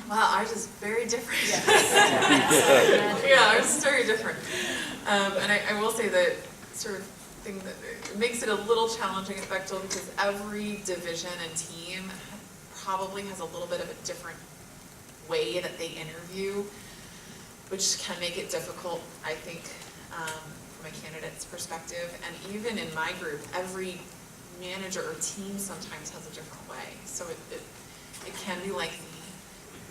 S8: Wow, ours is very different.
S7: Yes.
S8: Yeah, ours is very different. And I will say that sort of thing that makes it a little challenging at Bechtel, because every division and team probably has a little bit of a different way that they interview, which can make it difficult, I think, from a candidate's perspective. And even in my group, every manager or team sometimes has a different way. So it can be lengthy.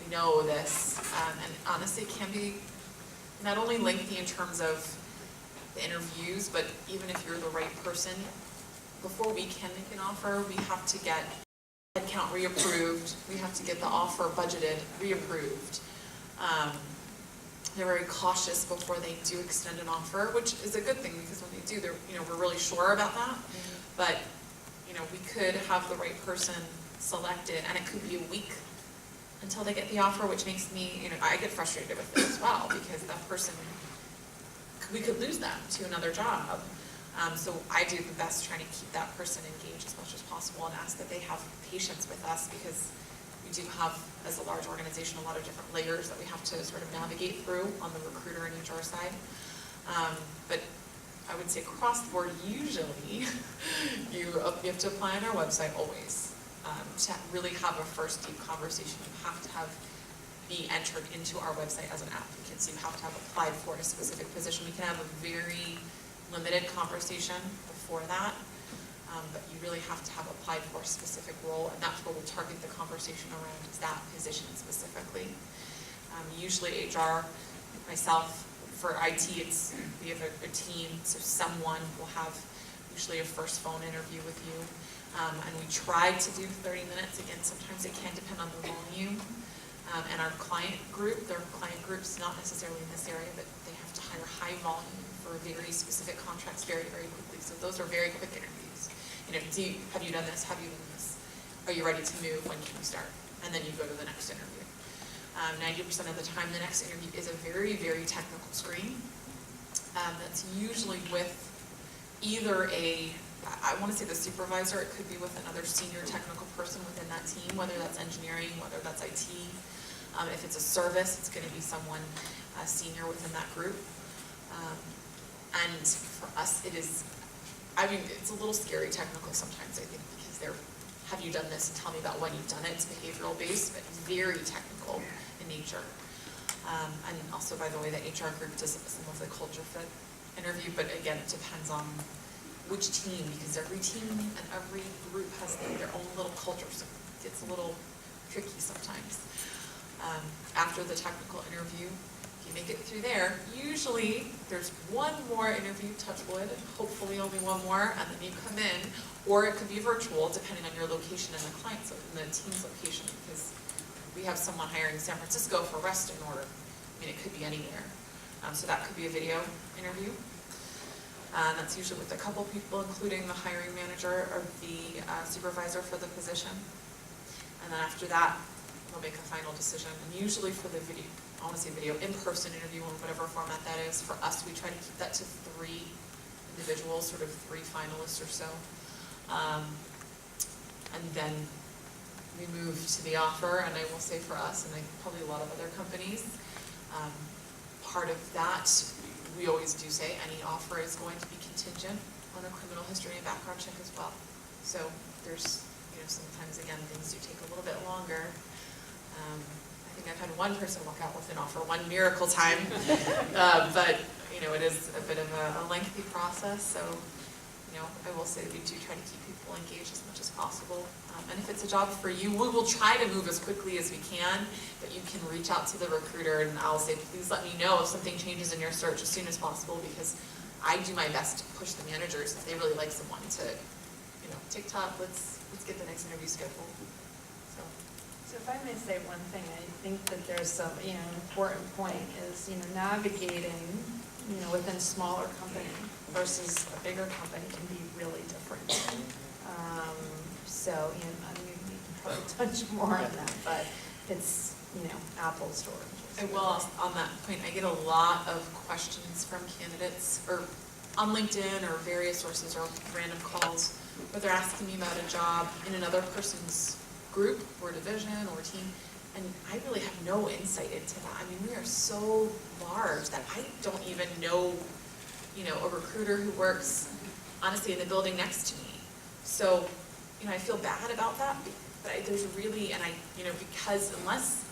S8: We know this, and honestly, it can be not only lengthy in terms of the interviews, but even if you're the right person, before we can make an offer, we have to get headcount reapproved. We have to get the offer budgeted, reapproved. They're very cautious before they do extend an offer, which is a good thing, because when they do, we're really sure about that. Mm-hmm. But we could have the right person selected, and it could be a week until they get the offer, which makes me, I get frustrated with it as well, because that person, we could lose them to another job. So I do the best trying to keep that person engaged as much as possible and ask that they have patience with us, because we do have, as a large organization, a lot of different layers that we have to sort of navigate through on the recruiter and HR side. But I would say across the board, usually you have to apply on our website always. To really have a first deep conversation, you have to be entered into our website as an applicant, so you have to have applied for a specific position. We can have a very limited conversation before that, but you really have to have applied for a specific role, and that's where we'll target the conversation around, is that position specifically. Usually HR, myself, for IT, we have a team, so someone will have usually a first phone interview with you. And we try to do 30 minutes. Again, sometimes it can depend on the volume. And our client group, their client group's not necessarily in this area, but they have to hire high volume for very specific contracts very, very quickly. So those are very quick interviews. You know, have you done this? Have you done this? Are you ready to move? When can you start? And then you go to the next interview. 90% of the time, the next interview is a very, very technical screen. That's usually with either I want to say the supervisor, it could be with another senior technical person within that team, whether that's engineering, whether that's IT. If it's a service, it's going to be someone senior within that group. And for us, it's a little scary technical sometimes, I think, because have you done this and tell me about when you've done it. It's behavioral based, but very technical in nature. And also, by the way, the HR group does some of the culture fit interview, but again, it depends on which team, because every team and every group has their own little culture, so it gets a little tricky sometimes. After the technical interview, if you make it through there, usually there's one more interview, touch wood, and hopefully only one more, and then you come in, or it could be virtual, depending on your location and the client's, and the team's location, because we have someone hiring in San Francisco for Reston, or it could be anywhere. So that could be a video interview. That's usually with a couple people, including the hiring manager or the supervisor for the position. And then after that, we'll make a final decision. And usually for the video, I want to say video, in-person interview in whatever format that is, for us, we try to keep that to 3 individuals, sort of 3 finalists or so. And then we move to the offer, and I will say for us, and probably a lot of other companies, part of that, we always do say any offer is going to be contingent on a criminal history and background check as well. So there's, sometimes, again, things do take a little bit longer. I think I've had one person walk out with an offer, one miracle time, but, it is a bit of a lengthy process, so, I will say we do try to keep people engaged as much as possible. And if it's a job for you, we will try to move as quickly as we can, but you can reach out to the recruiter, and I'll say, please let me know if something changes in your search as soon as possible, because I do my best to push the managers if they really like someone to, TikTok, let's get the next interview scheduled.
S11: So if I may say one thing, I think that there's some, an important point is, navigating, within a smaller company versus a bigger company can be really different. So, I mean, we can probably touch more on that, but it's, apples to oranges.
S8: I will, on that point, I get a lot of questions from candidates, or on LinkedIn or various sources, or random calls, where they're asking me about a job in another person's group or division or team, and I really have no insight into that. I mean, we are so large that I don't even know, a recruiter who works, honestly, in the building next to me. So, I feel bad about that, but there's really, and because unless,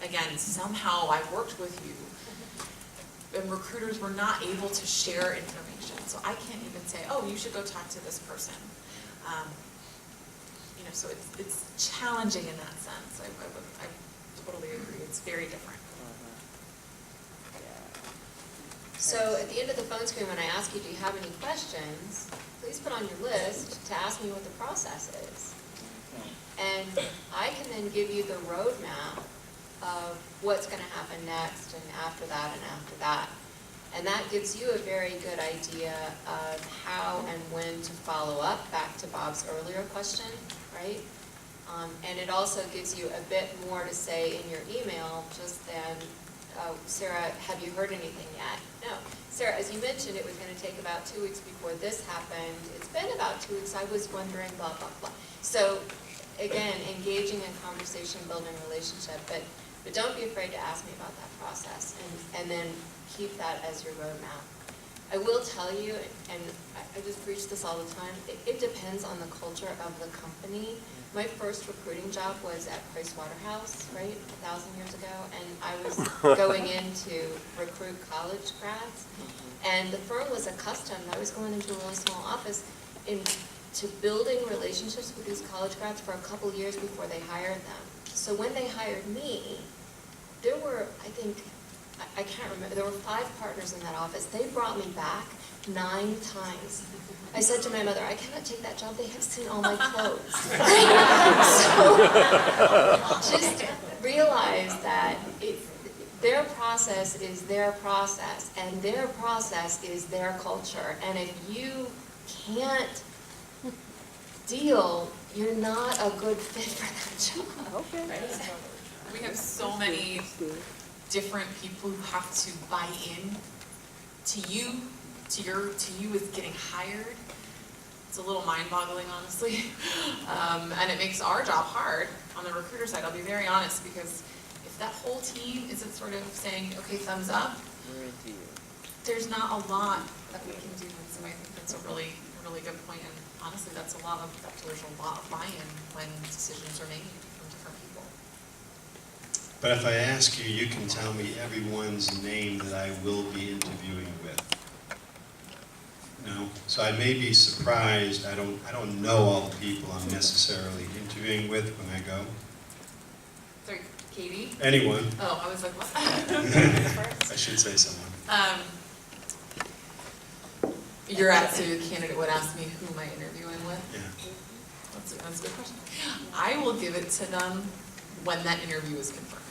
S8: again, somehow I worked with you, and recruiters were not able to share information, so I can't even say, oh, you should go talk to this person. So it's challenging in that sense. I totally agree. It's very different.
S9: So at the end of the phone screen, when I ask you, do you have any questions, please put on your list to ask me what the process is. And I can then give you the roadmap of what's going to happen next and after that and after that. And that gives you a very good idea of how and when to follow up, back to Bob's earlier question, right? And it also gives you a bit more to say in your email just than, Sarah, have you heard anything yet? No. Sarah, as you mentioned, it was going to take about 2 weeks before this happened. It's been about 2 weeks. I was wondering, blah, blah, blah. So, again, engaging in conversation, building relationship, but don't be afraid to ask me about that process, and then keep that as your roadmap. I will tell you, and I just preach this all the time, it depends on the culture of the company. My first recruiting job was at Price Waterhouse, right, 1,000 years ago, and I was going in to recruit college grads, and the firm was accustomed, I was going into a really small office, to building relationships with these college grads for a couple years before they hired them. So when they hired me, there were, I think, I can't remember, there were 5 partners in that office. They brought me back 9 times. I said to my mother, I cannot take that job, they have seen all my clothes. So, just realize that their process is their process, and their process is their culture. And if you can't deal, you're not a good fit for that job.
S11: Okay.
S9: Right?
S8: We have so many different people who have to buy in to you as getting hired. It's a little mind-boggling, honestly. And it makes our job hard on the recruiter side, I'll be very honest, because if that whole team isn't sort of saying, okay, thumbs up, there's not a lot that we can do. And so I think that's a really good point. And honestly, there's a lot of buy-in when decisions are made from different people.
S10: But if I ask you, you can tell me everyone's name that I will be interviewing with. No? So I may be surprised. I don't know all the people I'm necessarily interviewing with when I go.
S8: Sorry, Katie?
S10: Anyone.
S8: Oh, I was like, what?
S10: I should say someone.
S8: You're at, so the candidate would ask me who am I interviewing with?
S10: Yeah.
S8: That's a good question. I will give it to them when that interview is confirmed.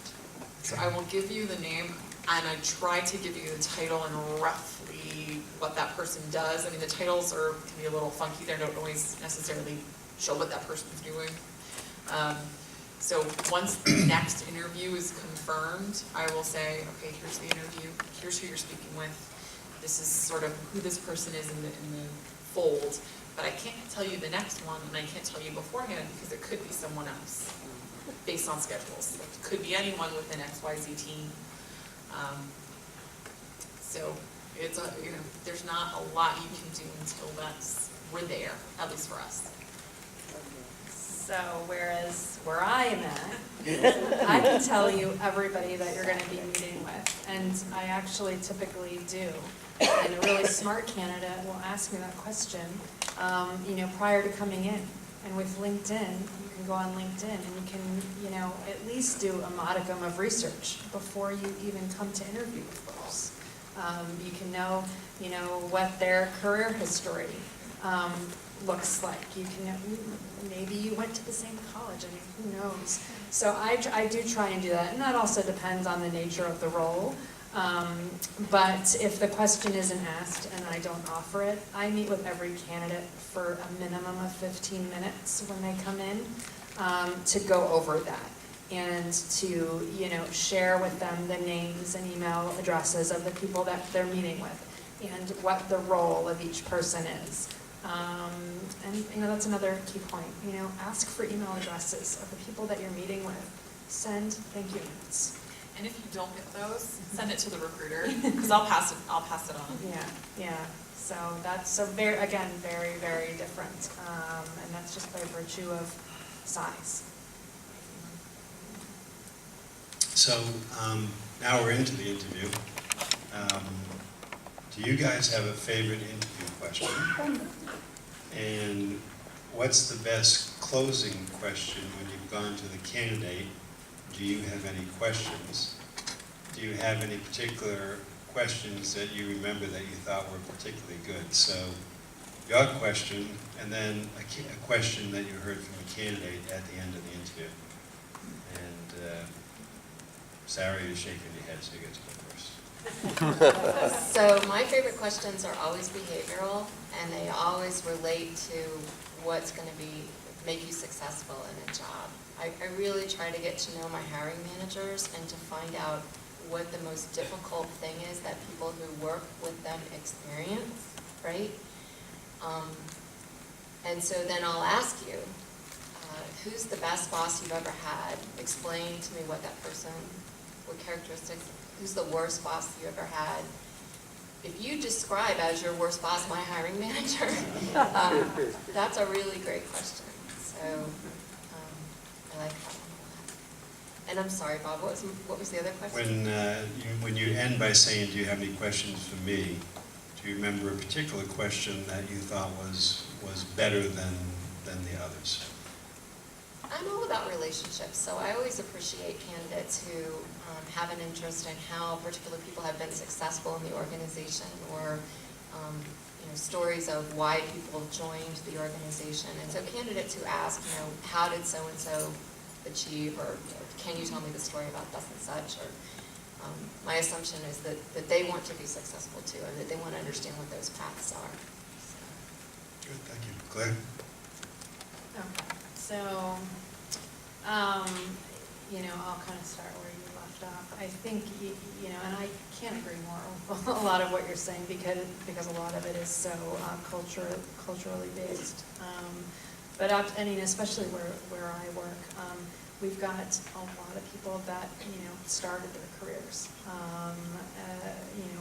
S8: So I will give you the name, and I try to give you the title and roughly what that person does. I mean, the titles can be a little funky. They don't always necessarily show what that person's doing. So once the next interview is confirmed, I will say, okay, here's the interview. Here's who you're speaking with. This is sort of who this person is in the fold. But I can't tell you the next one, and I can't tell you beforehand because it could be someone else based on schedules. It could be anyone within XYZ team. So it's there's not a lot you can do until we're there, at least for us.
S11: So whereas where I am at, I can tell you everybody that you're going to be meeting with, and I actually typically do. And a really smart candidate will ask me that question, prior to coming in. And with LinkedIn, you can go on LinkedIn and you can, at least do a modicum of research before you even come to interview with folks. You can know, what their career history looks like. You can, maybe you went to the same college. I mean, who knows? So I do try and do that, and that also depends on the nature of the role. But if the question isn't asked and I don't offer it, I meet with every candidate for a minimum of 15 minutes when they come in to go over that and to, share with them the names and email addresses of the people that they're meeting with and what the role of each person is. And that's another key point. Ask for email addresses of the people that you're meeting with. Send thank you notes.
S8: And if you don't get those, send it to the recruiter because I'll pass it on.
S11: Yeah. So that's very, very different, and that's just by virtue of size.
S10: So now we're into the interview. Do you guys have a favorite interview question? And what's the best closing question when you've gone to the candidate? Do you have any questions? Do you have any particular questions that you remember that you thought were particularly good? So your question, and then a question that you heard from a candidate at the end of the interview. And Sarah, you're shaking your head, so you get to go first.
S9: So my favorite questions are always behavioral, and they always relate to what's going to make you successful in a job. I really try to get to know my hiring managers and to find out what the most difficult thing is that people who work with them experience, right? And so then I'll ask you, who's the best boss you've ever had? Explain to me what characteristics, who's the worst boss you ever had? If you describe as your worst boss my hiring manager, that's a really great question. So I like that one a lot. And I'm sorry, Bob, what was the other question?
S10: When you end by saying, do you have any questions for me, do you remember a particular question that you thought was better than the others?
S9: I'm all about relationships, so I always appreciate candidates who have an interest in how particular people have been successful in the organization, or stories of why people joined the organization. And so candidates who ask, how did so-and-so achieve, or can you tell me the story about thus and such, or my assumption is that they want to be successful too, and that they want to understand what those paths are.
S10: Good, thank you. Claire?
S11: Okay, so, I'll kind of start where you left off. I think, and I can't agree more with a lot of what you're saying, because a lot of it is so culturally based. But especially where I work, we've got a lot of people that, started their careers,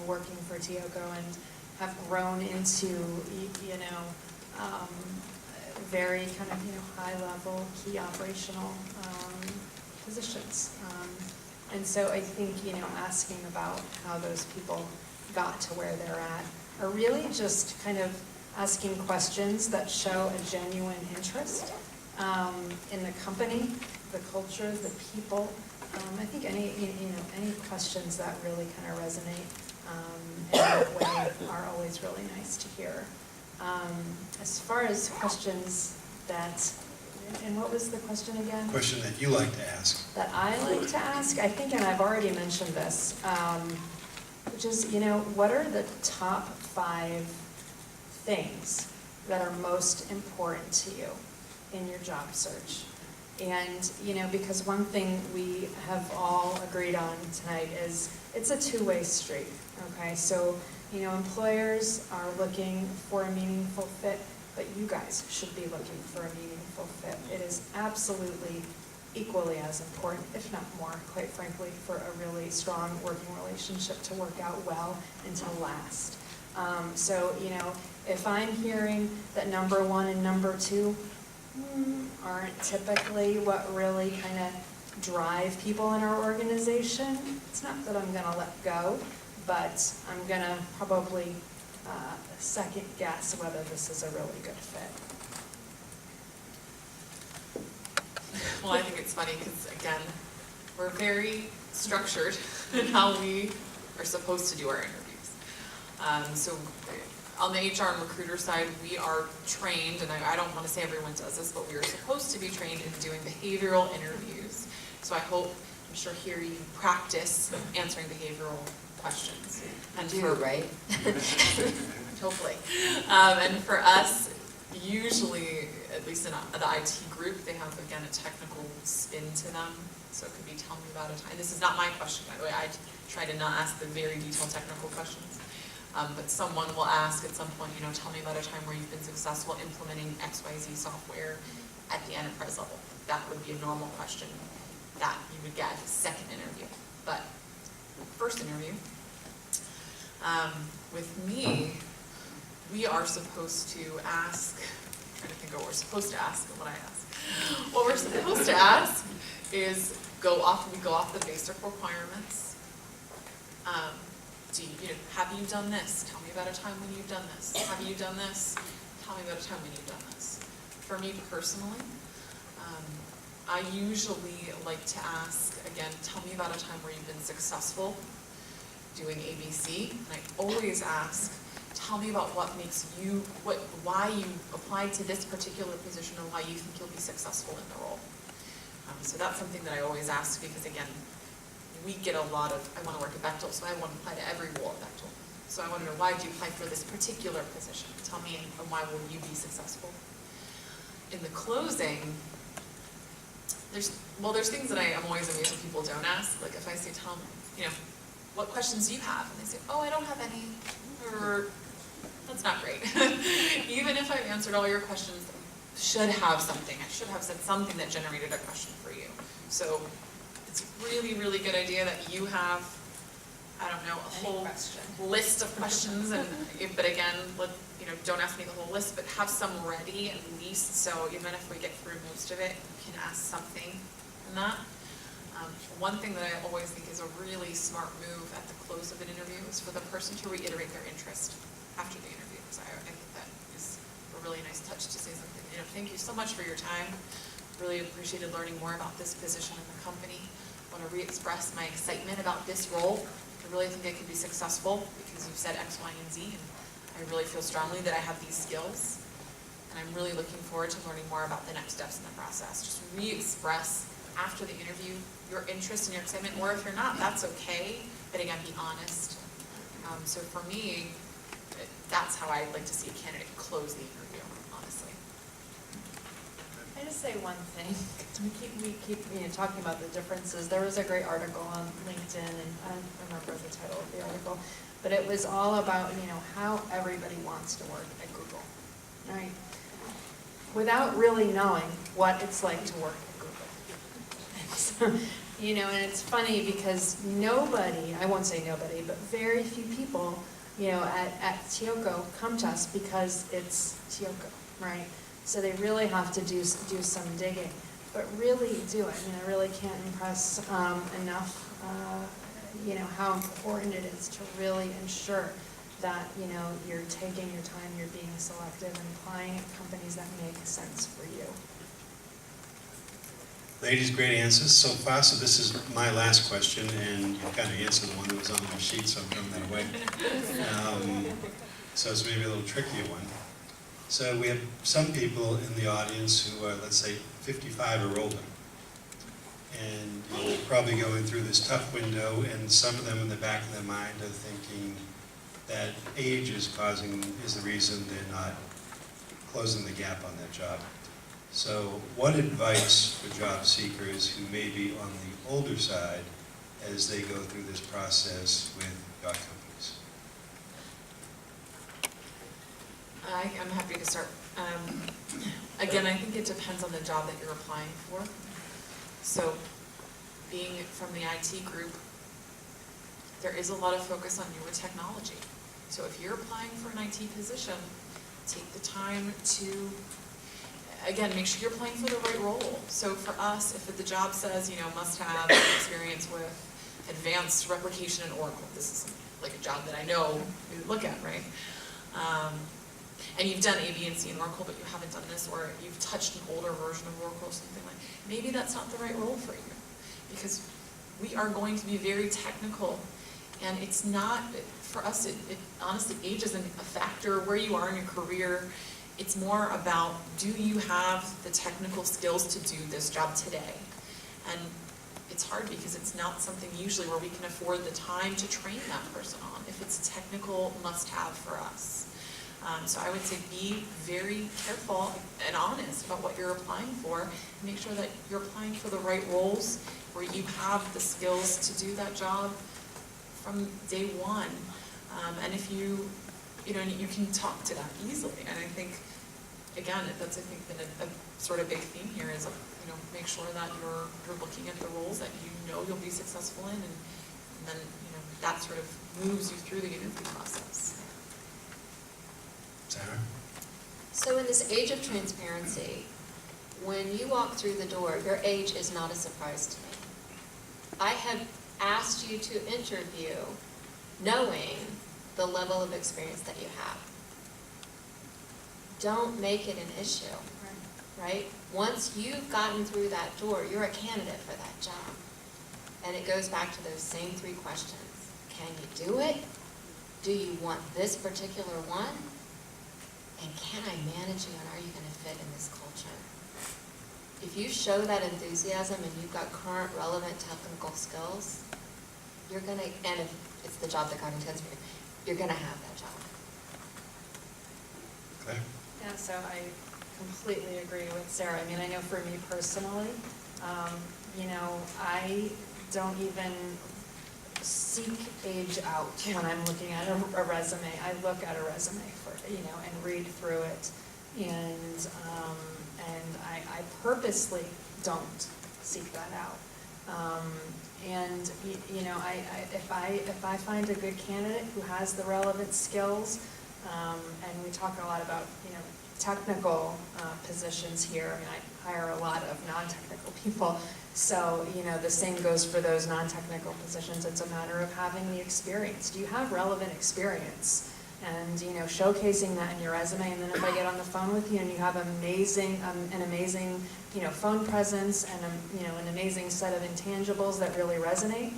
S11: working for Tioco and have grown into, very kind of, high-level, key operational positions. And so I think, asking about how those people got to where they're at, are really just kind of asking questions that show a genuine interest in the company, the culture, the people. I think any questions that really kind of resonate in that way are always really nice to hear. As far as questions and what was the question again?
S10: Question that you like to ask.
S11: That I like to ask, I think, and I've already mentioned this, which is, what are the top 5 things that are most important to you in your job search? And, because one thing we have all agreed on tonight is it's a two-way street, okay? So, employers are looking for a meaningful fit, but you guys should be looking for a meaningful fit. It is absolutely equally as important, if not more, quite frankly, for a really strong working relationship to work out well and to last. So, if I'm hearing that number 1 and number 2 aren't typically what really kind of drive people in our organization, it's not that I'm going to let go, but I'm going to probably second guess whether this is a really good fit.
S8: Well, I think it's funny because, again, we're very structured in how we are supposed to do our interviews. So on the HR and recruiter side, we are trained, and I don't want to say everyone does this, but we are supposed to be trained in doing behavioral interviews. So I'm sure here you practice answering behavioral questions. And
S5: right?
S8: Hopefully. And for us, usually, at least in the IT group, they have, again, a technical spin to them. So it could be, tell me about a time. This is not my question, by the way. I try to not ask the very detailed technical questions. But someone will ask at some point, tell me about a time where you've been successful implementing XYZ software at the enterprise level. That would be a normal question that you would get at the second interview. But first interview, with me, we are supposed to ask, I'm trying to think of what we're supposed to ask and what I ask. What we're supposed to ask is we go off the basic requirements. Have you done this? Tell me about a time when you've done this. Have you done this? Tell me about a time when you've done this. For me personally, I usually like to ask, again, tell me about a time where you've been successful doing ABC. And I always ask, tell me about why you applied to this particular position or why you think you'll be successful in the role. So that's something that I always ask because, again, we get a lot of, I want to work at Bechtel, so I want to apply to every role at Bechtel. So I want to know, why did you apply for this particular position? Tell me, and why will you be successful? In the closing, there's things that I'm always amazed when people don't ask. Like if I say, tell me, what questions do you have? And they say, oh, I don't have any, or that's not great. Even if I've answered all your questions, I should have something. I should have said something that generated a question for you. So it's a really, really good idea that you have, I don't know, a whole list of questions. But again, don't ask me the whole list, but have some ready at least. So even if we get through most of it, you can ask something in that. One thing that I always think is a really smart move at the close of an interview is for the person to reiterate their interest after the interview. Because I think that is a really nice touch to say something. Thank you so much for your time. Really appreciated learning more about this position in the company. I want to re-express my excitement about this role. I really think I can be successful because you've said X, Y, and Z, and I really feel strongly that I have these skills. And I'm really looking forward to learning more about the next steps in the process. Just re-express after the interview your interest and your excitement, or if you're not, that's okay, but again, be honest. So for me, that's how I'd like to see a candidate close the interview, honestly.
S11: I just say one thing. We keep talking about the differences. There was a great article on LinkedIn, and I don't remember the title of the article, but it was all about how everybody wants to work at Google, right? Without really knowing what it's like to work at Google. So, and it's funny because nobody, I won't say nobody, but very few people, at Tioco come to us because it's Tioco, right? So they really have to do some digging, but really do it. I really can't impress enough, how important it is to really ensure that, you're taking your time, you're being selective and applying at companies that make sense for you.
S10: Ladies, great answers so far. So this is my last question, and you kind of answered the one that was on my sheet, so I'm throwing that away. So it's maybe a little trickier one. So we have some people in the audience who are, let's say, 55 or older. And they're probably going through this tough window, and some of them in the back of their mind are thinking that age is the reason they're not closing the gap on that job. So what advice for job seekers who may be on the older side as they go through this process with your companies?
S8: I'm happy to start. Again, I think it depends on the job that you're applying for. So being from the IT group, there is a lot of focus on newer technology. So if you're applying for an IT position, take the time to, again, make sure you're applying for the right role. So for us, if the job says, must have experience with advanced replication in Oracle, this is like a job that I know we would look at, right? And you've done A, B, and C in Oracle, but you haven't done this, or you've touched an older version of Oracle or something like that, maybe that's not the right role for you. Because we are going to be very technical, and it's not, for us, it honestly, age isn't a factor where you are in your career. It's more about, do you have the technical skills to do this job today? And it's hard because it's not something usually where we can afford the time to train that person on if it's a technical must-have for us. So I would say be very careful and honest about what you're applying for. Make sure that you're applying for the right roles where you have the skills to do that job from day one. And if you can talk to that easily. And I think, again, that's, I think, been a sort of big theme here is, make sure that you're looking at the roles that you'll be successful in, and then, that sort of moves you through the interview process.
S10: Sarah?
S9: So in this age of transparency, when you walk through the door, your age is not a surprise to me. I have asked you to interview knowing the level of experience that you have. Don't make it an issue, right? Once you've gotten through that door, you're a candidate for that job. And it goes back to those same 3 questions. Can you do it? Do you want this particular one? And can I manage you, and are you going to fit in this culture? If you show that enthusiasm and you've got current relevant technical skills, you're going to, and if it's the job that got intense for you, you're going to have that job.
S10: Okay.
S11: Yeah, so I completely agree with Sarah. I mean, I know for me personally, I don't even seek age out when I'm looking at a resume. I look at a resume for, and read through it. And I purposely don't seek that out. If I find a good candidate who has the relevant skills, and we talk a lot about, technical positions here. I mean, I hire a lot of non-technical people. So, the same goes for those non-technical positions. It's a matter of having the experience. Do you have relevant experience? And, showcasing that in your resume. And then if I get on the phone with you and you have an amazing, phone presence and, an amazing set of intangibles that really resonate,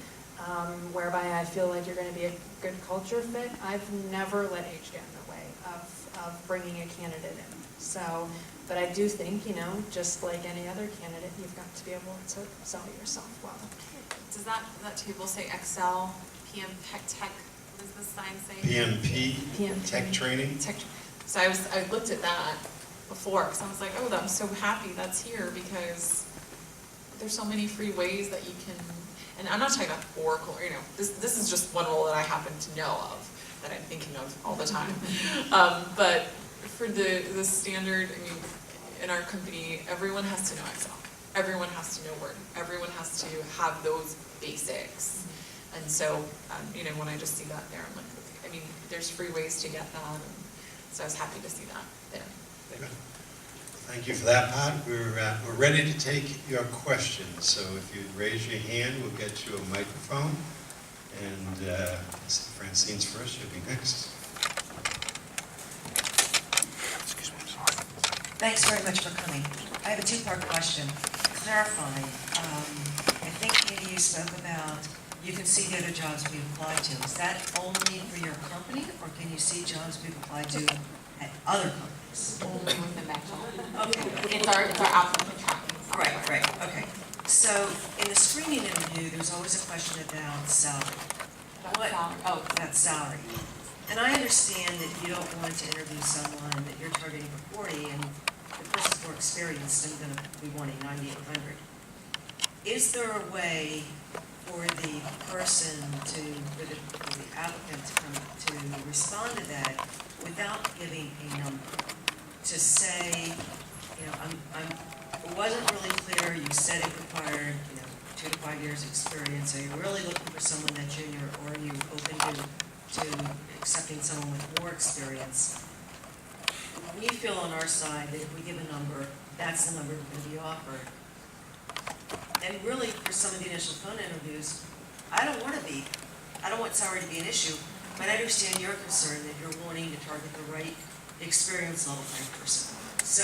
S11: whereby I feel like you're going to be a good culture fit, I've never let age get in the way of of bringing a candidate in. So, but I do think, you know, just like any other candidate, you've got to be able to sell yourself well.
S8: Does that table say Excel, PM Tech, what does this sign say?
S10: PMP, tech training.
S8: So I looked at that before, because I was like, oh, I'm so happy that's here, because there's so many free ways that you can, and I'm not talking about Oracle, you know, this is just one role that I happen to know of, that I'm thinking of all the time. But for the standard, I mean, in our company, everyone has to know Excel. Everyone has to know Word. Everyone has to have those basics. And so, you know, when I just see that there, I'm like, okay, I mean, there's free ways to get that. And so I was happy to see that there.
S10: Good. Thank you for that part. We're ready to take your questions. So if you'd raise your hand, we'll get you a microphone. And Francine's first, you'll be next.
S12: Thanks very much for coming. I have a two-part question. Clarifying, I think maybe you spoke about you can see the other jobs we've applied to. Is that only for your company, or can you see jobs we've applied to at other companies?
S8: Only within that job.
S12: Okay.
S8: It's our applicant tracking.
S12: Right, okay. So in the screening interview, there's always a question about salary. About salary. And I understand that you don't want to interview someone that you're targeting for 40 and the person's more experienced and going to be wanting 9,800. Is there a way for the person for the applicant to respond to that without giving a number? To say, you know, it wasn't really clear, you said it required, you know, 2 to 5 years experience. Are you really looking for someone that junior, or are you open to accepting someone with more experience? We feel on our side that if we give a number, that's the number we're going to be offered. And really, for some of the initial phone interviews, I don't want salary to be an issue, but I understand your concern that you're wanting to target the right experience level kind of person. So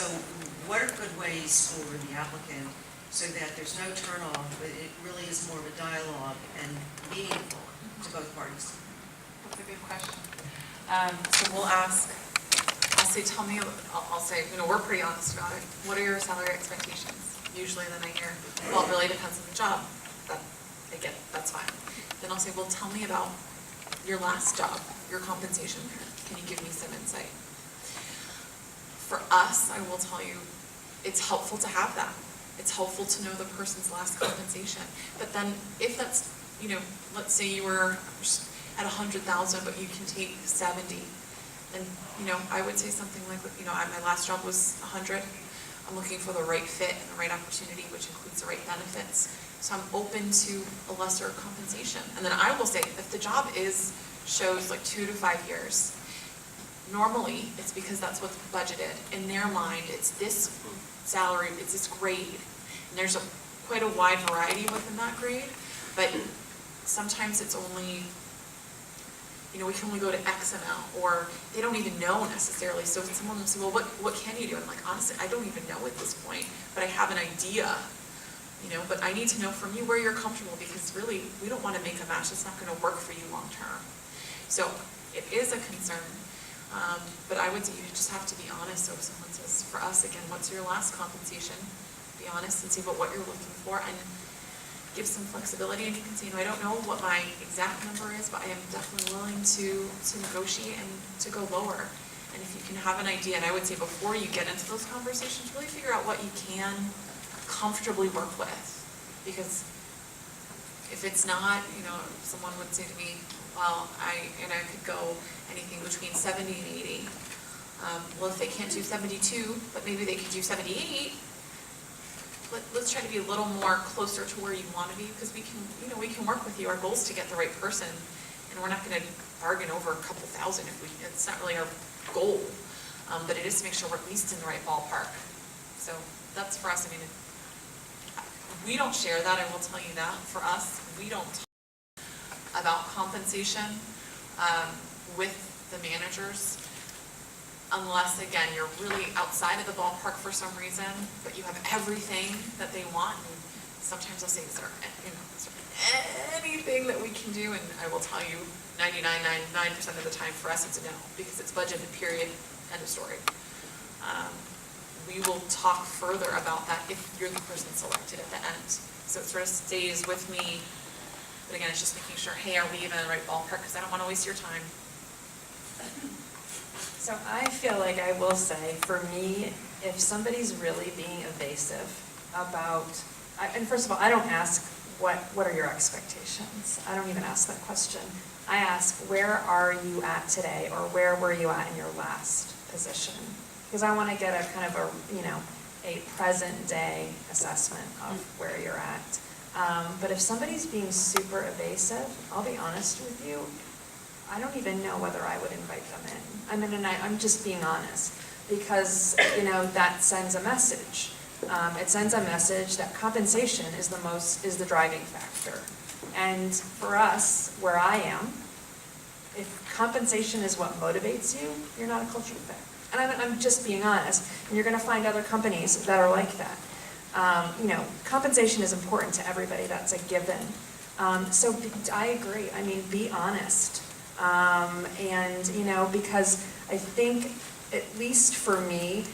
S12: what are good ways for the applicant so that there's no turnoff, but it really is more of a dialogue and meaningful to both parties?
S8: That's a good question. So we'll ask, I'll say, I'll say, you know, we're pretty honest about it. What are your salary expectations? Usually then I hear, well, it really depends on the job. I get it, that's fine. Then I'll say, well, tell me about your last job, your compensation there. Can you give me some insight? For us, I will tell you, it's helpful to have that. It's helpful to know the person's last compensation. But then if that's, you know, let's say you were at 100,000, but you can take 70, then, you know, I would say something like, you know, my last job was 100. I'm looking for the right fit and the right opportunity, which includes the right benefits. So I'm open to a lesser compensation. And then I will say, if the job shows like 2 to 5 years, normally it's because that's what's budgeted. In their mind, it's this salary, it's this grade. And there's quite a wide variety within that grade, but sometimes it's only, you know, we can only go to X amount, or they don't even know necessarily. So someone will say, well, what can you do? I'm like, honestly, I don't even know at this point, but I have an idea, you know, but I need to know from you where you're comfortable, because really, we don't want to make a match that's not going to work for you long term. So it is a concern, but I would say you just have to be honest. So if someone says, for us, again, what's your last compensation? Be honest and see about what you're looking for, and give some flexibility. And you can say, you know, I don't know what my exact number is, but I am definitely willing to negotiate and to go lower. And if you can have an idea, and I would say before you get into those conversations, really figure out what you can comfortably work with. Because if it's not, you know, someone would say to me, well, I could go anything between 70 and 80. Well, if they can't do 72, but maybe they could do 78, let's try to be a little more closer to where you want to be, because we can, you know, we can work with you. Our goal is to get the right person, and we're not going to bargain over a couple thousand if it's not really our goal. But it is to make sure we're at least in the right ballpark. So that's for us. I mean, we don't share that. I will tell you that. For us, we don't talk about compensation with the managers, unless, again, you're really outside of the ballpark for some reason, but you have everything that they want. And sometimes I'll say, is there anything that we can do? And I will tell you, 99.9% of the time for us, it's a no, because it's budgeted, period. End of story. We will talk further about that if you're the person selected at the end. So it sort of stays with me, but again, it's just making sure, hey, are we even in the right ballpark? Because I don't want to waste your time.
S11: So I feel like I will say, for me, if somebody's really being evasive about, and first of all, I don't ask what are your expectations. I don't even ask that question. I ask, where are you at today, or where were you at in your last position? Because I want to get a kind of a present day assessment of where you're at. But if somebody's being super evasive, I'll be honest with you, I don't even know whether I would invite them in. I mean, and I'm just being honest, because, that sends a message. It sends a message that compensation is the driving factor. And for us, where I am, if compensation is what motivates you, you're not a culture fit. And I'm just being honest, and you're going to find other companies that are like that. Compensation is important to everybody, that's a given. So I agree, I mean, be honest. Because I think, at least for me,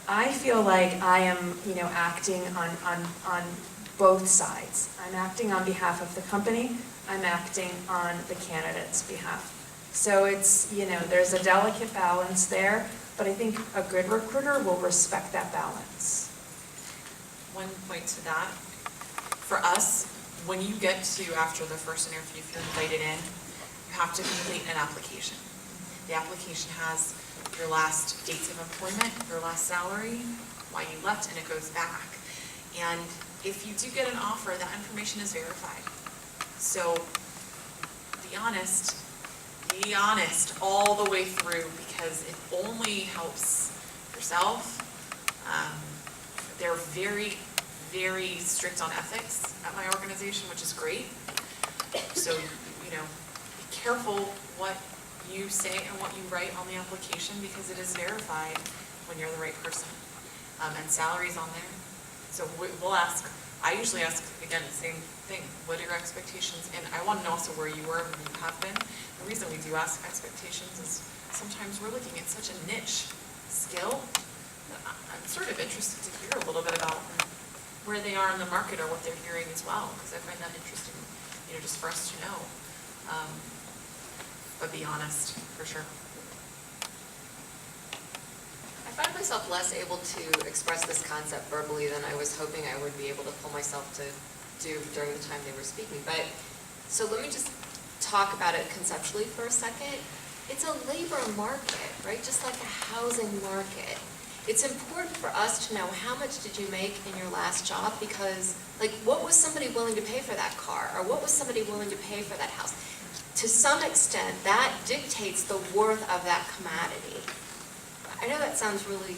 S11: I feel like I am, acting on both sides. I'm acting on behalf of the company, I'm acting on the candidate's behalf. So it's, there's a delicate balance there, but I think a good recruiter will respect that balance.
S8: One point to that, for us, when you get to after the first interview, if you're invited in, you have to complete an application. The application has your last dates of employment, your last salary, why you left, and it goes back. And if you do get an offer, that information is verified. So be honest all the way through, because it only helps yourself. They're very, very strict on ethics at my organization, which is great. So, be careful what you say and what you write on the application, because it is verified when you're the right person. And salary's on there. So we'll ask, I usually ask, again, the same thing, what are your expectations? And I want to know also where you were and where you have been. The reason we do ask expectations is sometimes we're looking at such a niche skill that I'm sort of interested to hear a little bit about where they are in the market or what they're hearing as well, because I find that interesting, just for us to know. But be honest, for sure.
S9: I find myself less able to express this concept verbally than I was hoping I would be able to pull myself to do during the time they were speaking. But, so let me just talk about it conceptually for a second. It's a labor market, right? Just like a housing market. It's important for us to know how much did you make in your last job, because, what was somebody willing to pay for that car? Or what was somebody willing to pay for that house? To some extent, that dictates the worth of that commodity. I know that sounds really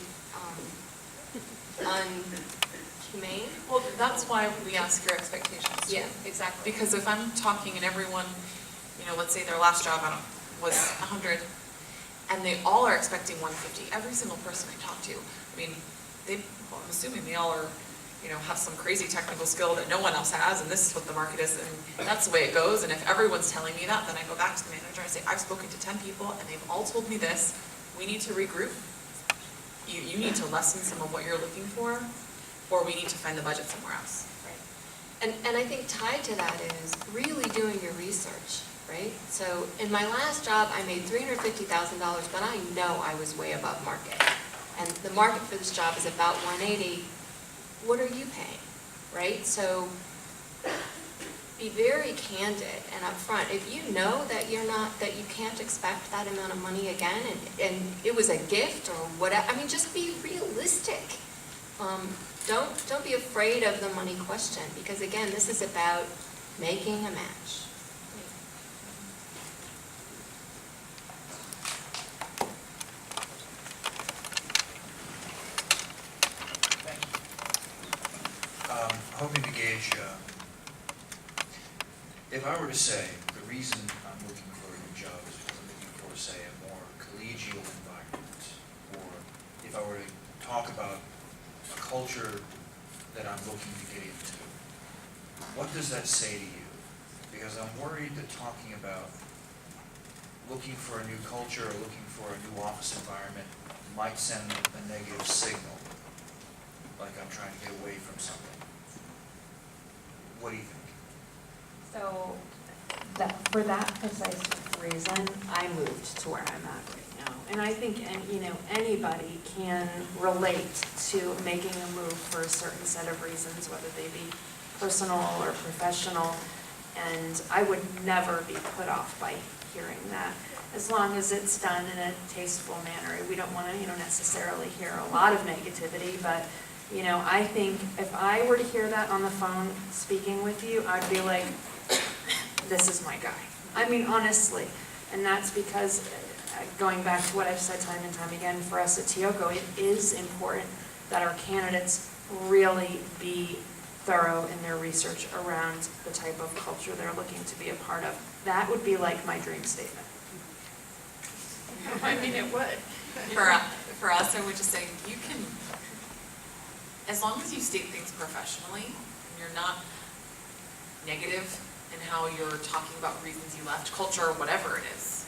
S9: unhumane.
S8: Well, that's why we ask your expectations.
S9: Yeah, exactly.
S8: Because if I'm talking and everyone, let's say their last job was 100, and they all are expecting 150, every single person I talk to, I'm assuming they all are, have some crazy technical skill that no one else has, and this is what the market is, and that's the way it goes. And if everyone's telling me that, then I go back to the manager and I say, I've spoken to 10 people, and they've all told me this. We need to regroup. You need to lessen some of what you're looking for, or we need to find the budget somewhere else.
S9: Right. And I think tied to that is really doing your research, right? So in my last job, I made $350,000, but I know I was way above market. And the market for this job is about 180. What are you paying, right? So be very candid and upfront. If you know that that you can't expect that amount of money again, and it was a gift or whatever, just be realistic. Don't be afraid of the money question, because again, this is about making a match.
S13: Hoping to gauge, if I were to say the reason I'm looking for a new job is because I'm looking for, say, a more collegial environment, or if I were to talk about a culture that I'm looking to get into, what does that say to you? Because I'm worried that talking about looking for a new culture or looking for a new office environment might send a negative signal, like I'm trying to get away from something. What do you think?
S11: So, for that precise reason, I moved to where I'm at right now. And I think, anybody can relate to making a move for a certain set of reasons, whether they be personal or professional. And I would never be put off by hearing that, as long as it's done in a tasteful manner. We don't want to, necessarily hear a lot of negativity, but I think if I were to hear that on the phone speaking with you, I'd be like, this is my guy. I mean, honestly. And that's because, going back to what I've said time and time again, for us at Tioco, it is important that our candidates really be thorough in their research around the type of culture they're looking to be a part of. That would be like my dream statement. I mean, it would.
S8: For us, I would just say, you can, as long as you state things professionally, and you're not negative in how you're talking about reasons you left, culture, whatever it is,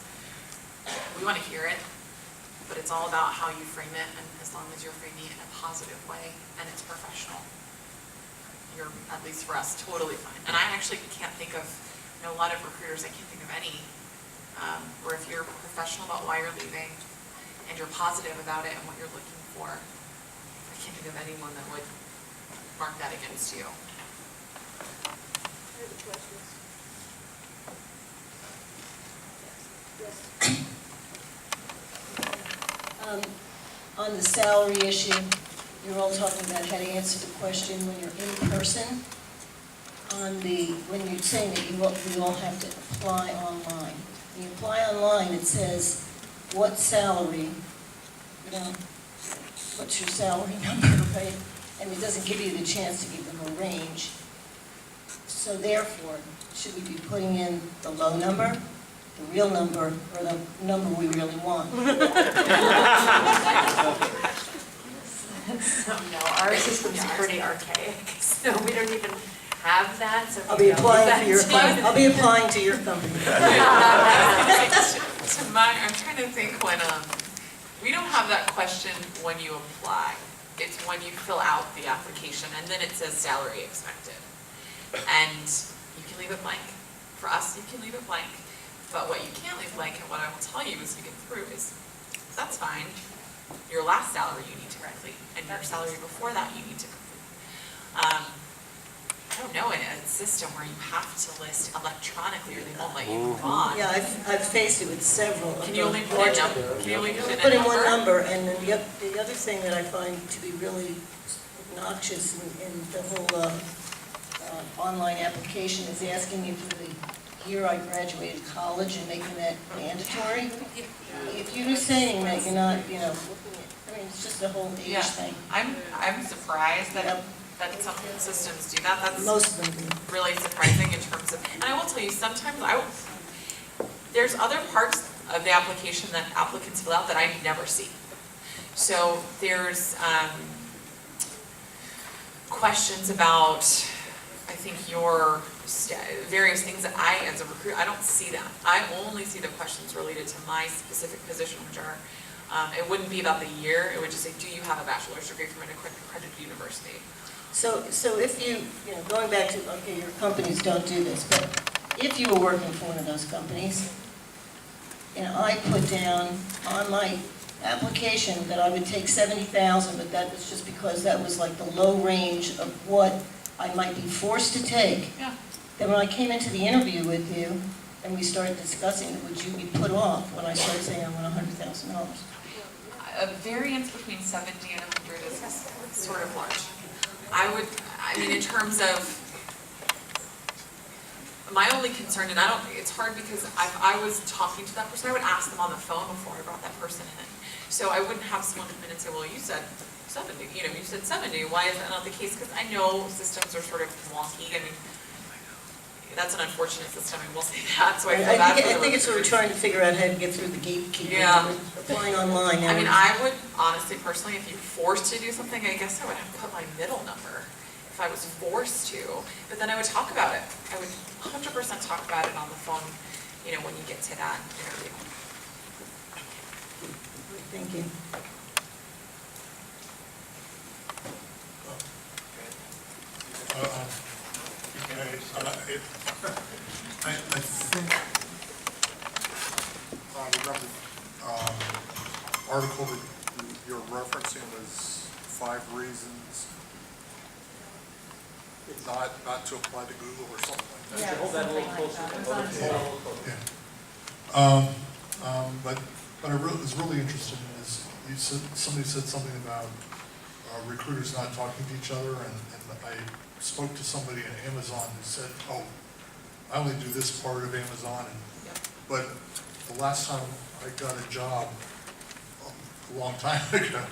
S8: we want to hear it, but it's all about how you frame it, and as long as you're framing it in a positive way and it's professional, you're, at least for us, totally fine. And I actually can't think of, a lot of recruiters, I can't think of any, where if you're professional about why you're leaving and you're positive about it and what you're looking for, I can't think of anyone that would mark that against you.
S14: On the salary issue, you're all talking about how to answer the question when you're in person. When you're saying that we all have to apply online. When you apply online, it says, what salary, what's your salary number, right? And it doesn't give you the chance to give them a range. So therefore, should we be putting in the low number, the real number, or the number we really want?
S11: So, no, our system's pretty archaic, so we don't even have that, so.
S14: I'll be applying to your company.
S8: I'm trying to think when, we don't have that question when you apply. It's when you fill out the application, and then it says salary expected. And you can leave it blank. For us, you can leave it blank. But what you can't leave blank, and what I will tell you as you get through is, that's fine. Your last salary you need to complete, and your salary before that you need to complete. I don't know, in a system where you have to list electronically or they won't let you move on.
S14: Yeah, I've faced it with several.
S8: Can you only put in a number? Can you only put in a
S14: Put in
S8: number?
S14: one number, and then the other thing that I find to be really obnoxious in the whole online application is asking you for the year I graduated college and making that mandatory. If you're saying that you're not, looking at, I mean, it's just a whole age thing.
S8: I'm surprised that some systems do that. That's
S14: Most of them do.
S8: really surprising in terms of, and I will tell you, sometimes there's other parts of the application that applicants fill out that I never see. So there's questions about, I think, your various things that I, as a recruiter, I don't see that. I only see the questions related to my specific position, which are, it wouldn't be about the year, it would just say, do you have a bachelor's degree from an accredited university?
S14: So if you, going back to, okay, your companies don't do this, but if you were working for one of those companies, and I put down on my application that I would take 70,000, but that was just because that was like the low range of what I might be forced to take.
S8: Yeah.
S14: Then when I came into the interview with you, and we started discussing it, would you be put off when I started saying I want $100,000?
S8: A variance between 70 and 100 is sort of large. I mean, in terms of, my only concern, and it's hard because if I was talking to that person, I would ask them on the phone before I brought that person in. So I wouldn't have someone come in and say, well, you said 70, you said 70, why is that not the case? Because I know systems are sort of wonky. I mean, that's an unfortunate system, I will say that, so I feel bad for the
S14: I think it's sort of trying to figure out how to get through the gatekeeping.
S8: Yeah.
S14: Applying online now.
S8: I mean, I would honestly, personally, if you're forced to do something, I guess I would have to put my middle number if I was forced to, but then I would talk about it. I would 100% talk about it on the phone, when you get to that interview.
S14: Thank you.
S15: I think, I remember, article that you're referencing was 5 reasons not to apply to Google or something like that.
S11: Yeah,
S2: Hold that a little
S11: something like
S2: closer.
S11: that.
S2: Hold it a little closer.
S15: Yeah. But I was really interested in this. Somebody said something about recruiters not talking to each other, and I spoke to somebody at Amazon who said, oh, I only do this part of Amazon, but the last time I got a job, a long time ago,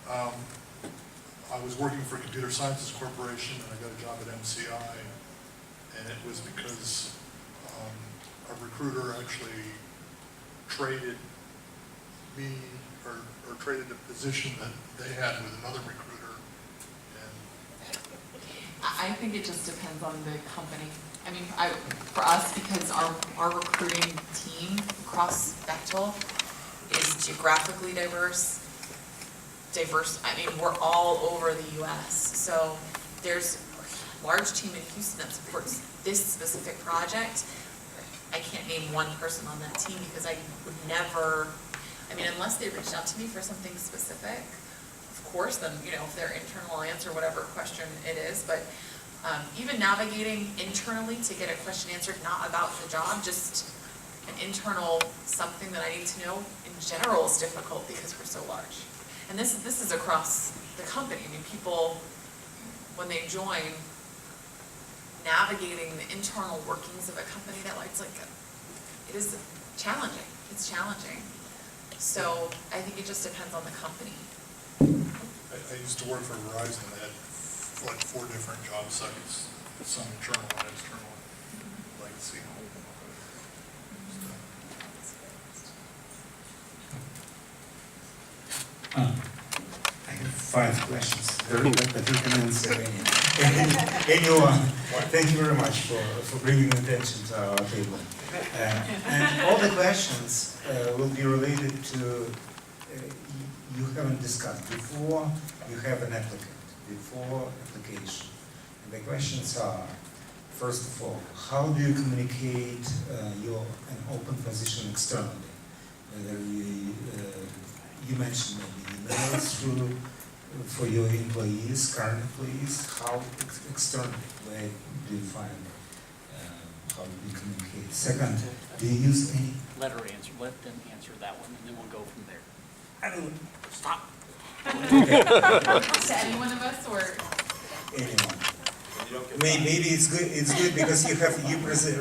S15: I was working for Computer Sciences Corporation, and I got a job at MCI, and it was because a recruiter actually traded me, or traded a position that they had with another recruiter, and
S8: I think it just depends on the company. I mean, for us, because our recruiting team across Bechtel is geographically diverse, I mean, we're all over the US. So there's a large team in Houston that supports this specific project. I can't name one person on that team because I would never, I mean, unless they reached out to me for something specific, of course, then, you know, if their internal, I'll answer whatever question it is. But even navigating internally to get a question answered, not about the job, just an internal something that I need to know in general is difficult because we're so large. And this is across the company. I mean, people, when they join, navigating the internal workings of a company that it's like, it is challenging. It's challenging. So I think it just depends on the company.
S15: I used to work for Verizon. They had like 4 different job sites, some internal and external, legacy.
S16: I have 5 questions. Very good, but you can answer anyone. Thank you very much for bringing attention to our table. And all the questions will be related to, you haven't discussed before you have an applicant, before application. And the questions are, first of all, how do you communicate an open position externally? Whether you mentioned maybe emails for your employees, current employees, how externally, where do you find, how do you communicate? Second, do you use any?
S2: Let them answer that one, and then we'll go from there.
S16: I don't
S2: Stop.
S8: To any one of us, or?
S16: anyone. Maybe it's good because you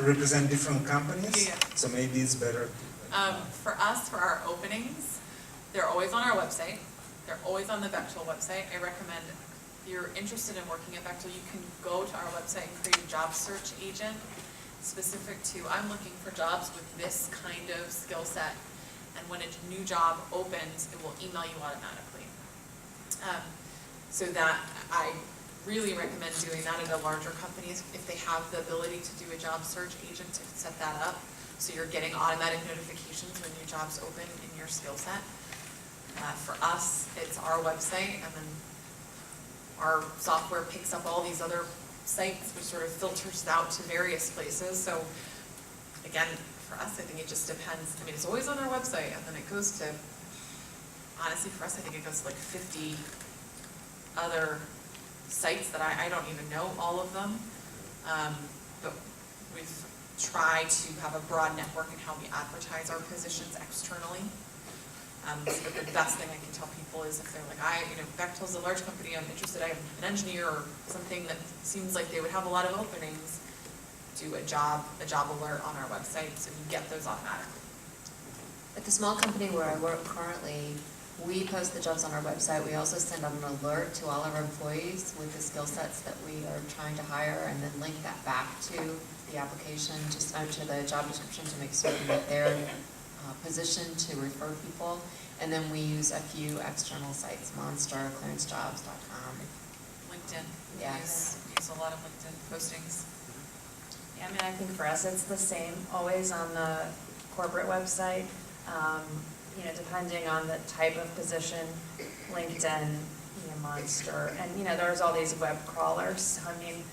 S16: represent different companies, so maybe it's better.
S8: For us, for our openings, they're always on our website. They're always on the Bechtel website. I recommend, if you're interested in working at Bechtel, you can go to our website and create a job search agent specific to, I'm looking for jobs with this kind of skill set. And when a new job opens, it will email you automatically. So that, I really recommend doing that at the larger companies if they have the ability to do a job search agent to set that up. So you're getting automatic notifications when new jobs open in your skill set. For us, it's our website, and then our software picks up all these other sites, which sort of filters it out to various places. So again, for us, I think it just depends. I mean, it's always on our website, and then it goes to, honestly, for us, I think it goes to like 50 other sites that I don't even know all of them. But we've tried to have a broad network in how we advertise our positions externally. But the best thing I can tell people is if they're like, Bechtel's a large company, I'm interested, I have an engineer or something that seems like they would have a lot of openings, do a job alert on our website, so you get those automatically.
S17: At the small company where I work currently, we post the jobs on our website. We also send out an alert to all our employees with the skill sets that we are trying to hire, and then link that back to the application, to the job description, to make certain that they're positioned to refer people. And then we use a few external sites, Monster, clearancejobs.com.
S8: LinkedIn.
S17: Yes.
S8: We use a lot of LinkedIn postings.
S11: Yeah, I mean, I think for us, it's the same, always on the corporate website. Depending on the type of position, LinkedIn, Monster, and, there's all these web crawlers. I mean,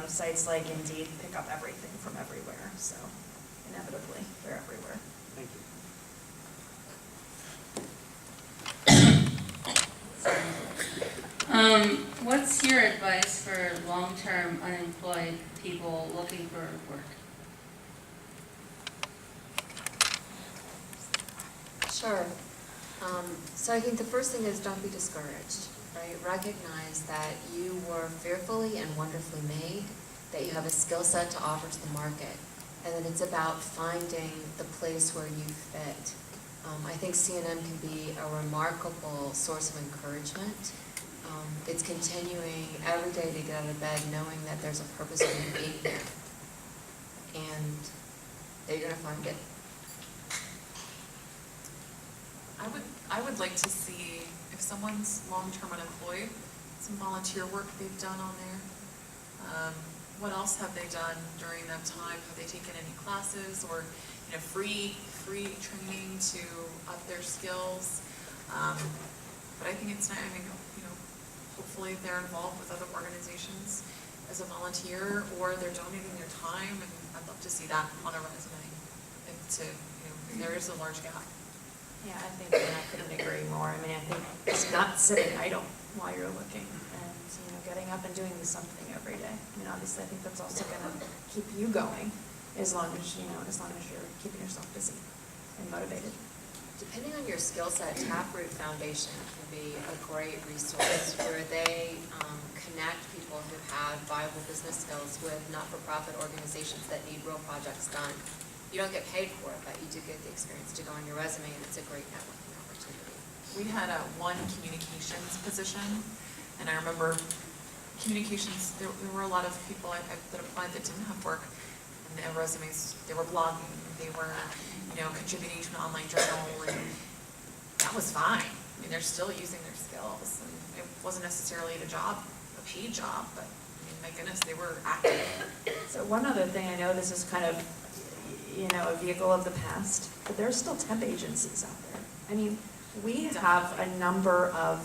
S11: sites like Indeed pick up everything from everywhere, so inevitably, they're everywhere.
S2: Thank you.
S18: What's your advice for long-term unemployed people looking for work?
S17: Sure. So I think the first thing is don't be discouraged, right? Recognize that you were fearfully and wonderfully made, that you have a skill set to offer to the market, and that it's about finding the place where you fit. I think CNM can be a remarkable source of encouragement. It's continuing every day to get out of bed knowing that there's a purpose for you being here, and that you're going to find it.
S8: I would like to see if someone's long-term unemployed, some volunteer work they've done on there. What else have they done during that time? Have they taken any classes or free training to up their skills? But I think it's nice. Hopefully they're involved with other organizations as a volunteer, or they're donating their time, and I'd love to see that on a resume. If there is a large gap.
S11: Yeah, I think I couldn't agree more. I think it's not sitting idle while you're looking, and getting up and doing something every day. Obviously, I think that's also going to keep you going, as long as you're keeping yourself busy and motivated.
S17: Depending on your skill set, Taproot Foundation can be a great resource where they connect people who have viable business skills with not-for-profit organizations that need real projects done. You don't get paid for it, but you do get the experience to go on your resume, and it's a great networking opportunity.
S8: We had one communications position, and I remember communications, there were a lot of people that applied that didn't have work, and their resumes, they were blogging, they were contributing to an online journal, and that was fine. They're still using their skills, and it wasn't necessarily a paid job, but my goodness, they were active.
S11: So one other thing, I know this is kind of a vehicle of the past, but there are still temp agencies out there. We have a number of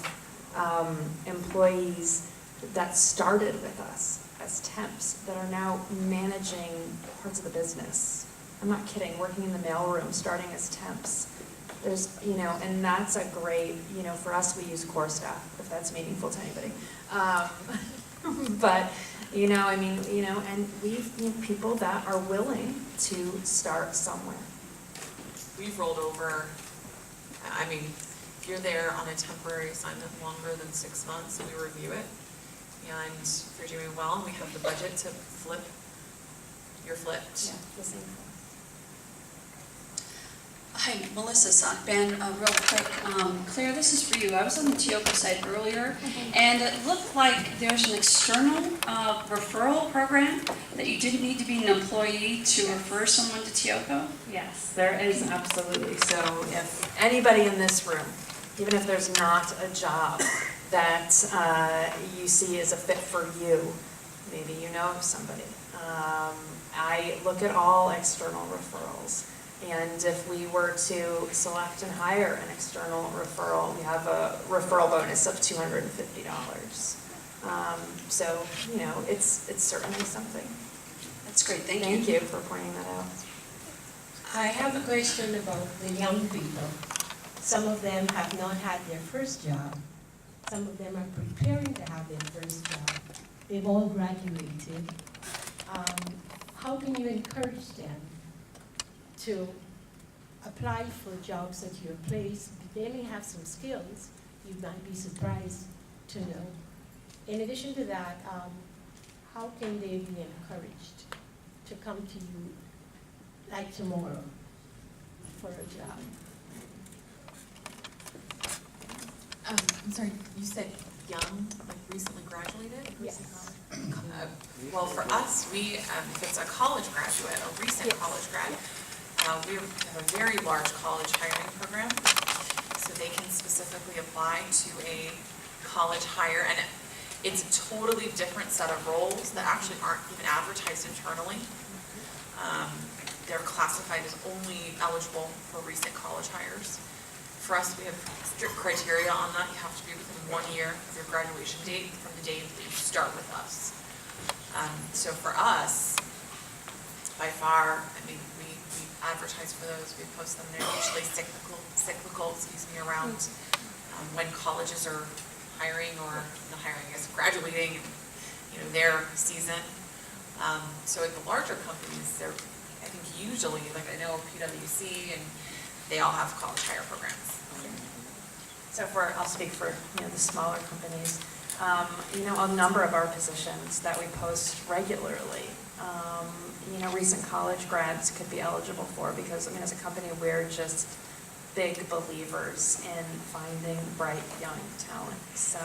S11: employees that started with us as temps that are now managing parts of the business. I'm not kidding, working in the mailroom, starting as temps. There's, and that's a great, for us, we use core staff, if that's meaningful to anybody. But, and we've, people that are willing to start somewhere.
S8: We've rolled over, if you're there on a temporary assignment longer than 6 months, we review it. And if you're doing well and we have the budget to flip, you're flipped.
S11: Yeah, the same thing.
S19: Hi, Melissa Sockban, real quick. Claire, this is for you. I was on the Tioco site earlier, and it looked like there's an external referral program that you didn't need to be an employee to refer someone to Tioco?
S11: Yes, there is absolutely. So if anybody in this room, even if there's not a job that you see as a fit for you, maybe you know somebody. I look at all external referrals. And if we were to select and hire an external referral, we have a referral bonus of $250. So, it's certainly something.
S19: That's great, thank you.
S11: Thank you for pointing that out.
S20: I have a question about the young people. Some of them have not had their first job. Some of them are preparing to have their first job. They've all graduated. How can you encourage them to apply for jobs at your place? They may have some skills you might be surprised to know. In addition to that, how can they be encouraged to come to you like tomorrow for a job?
S8: I'm sorry, you said young, like recently graduated?
S20: Yes.
S8: Well, for us, if it's a college graduate, a recent college grad, we have a very large college hiring program, so they can specifically apply to a college hire, and it's a totally different set of roles that actually aren't even advertised internally. They're classified as only eligible for recent college hires. For us, we have strict criteria on that. You have to be within 1 year of your graduation date from the day that you start with us. So for us, by far, I mean, we advertise for those, we post them, they're usually cyclical, around when colleges are hiring or not hiring, I guess, graduating, their season. So at the larger companies, they're, I think usually, like I know PwC, and they all have college hire programs.
S7: So I'll speak for, the smaller companies. A number of our positions that we post regularly, recent college grads could be eligible for, because, as a company, we're just big believers in finding bright young talent. So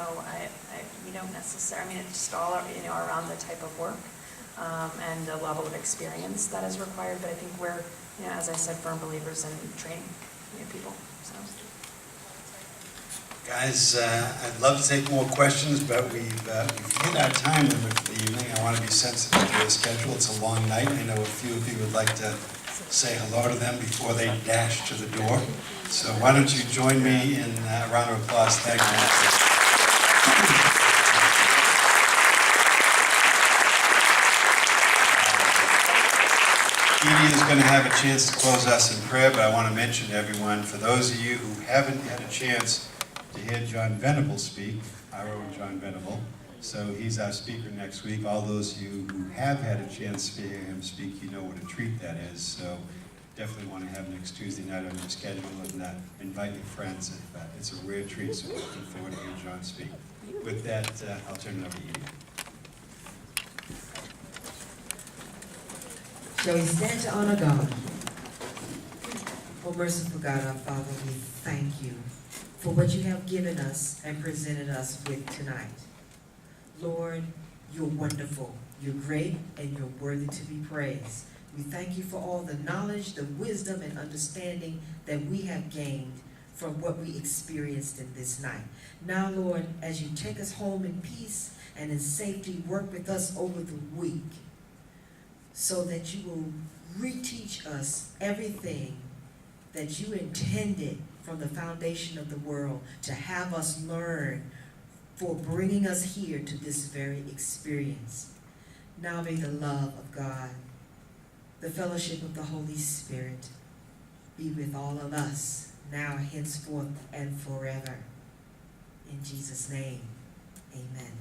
S7: we don't necessarily, it's just all, around the type of work and the level of experience that is required. But I think we're, as I said, firm believers in training people. So.
S10: Guys, I'd love to take more questions, but we've hit our time limit for the evening. I want to be sensitive to your schedule. It's a long night. I know a few of you would like to say hello to them before they dash to the door. So why don't you join me in a round of applause. Thank you. Edie is going to have a chance to close us in prayer, but I want to mention to everyone, for those of you who haven't had a chance to hear John Venable speak, our own John Venable, so he's our speaker next week. All those of you who have had a chance to hear him speak, you know what a treat that is. So definitely want to have next Tuesday night on your schedule, and invite your friends. It's a rare treat, so looking forward to hearing John speak. With that, I'll turn it over to Edie.
S1: Shall we stand to honor God? Oh, merciful God, our Father, we thank you for what you have given us and presented us with tonight. Lord, you're wonderful, you're great, and you're worthy to be praised. We thank you for all the knowledge, the wisdom, and understanding that we have gained from what we experienced in this night. Now, Lord, as you take us home in peace and in safety, work with us over the week so that you will reteach us everything that you intended from the foundation of the world to have us learn, for bringing us here to this very experience. Now may the love of God, the fellowship of the Holy Spirit be with all of us, now, henceforth, and forever. In Jesus' name, amen.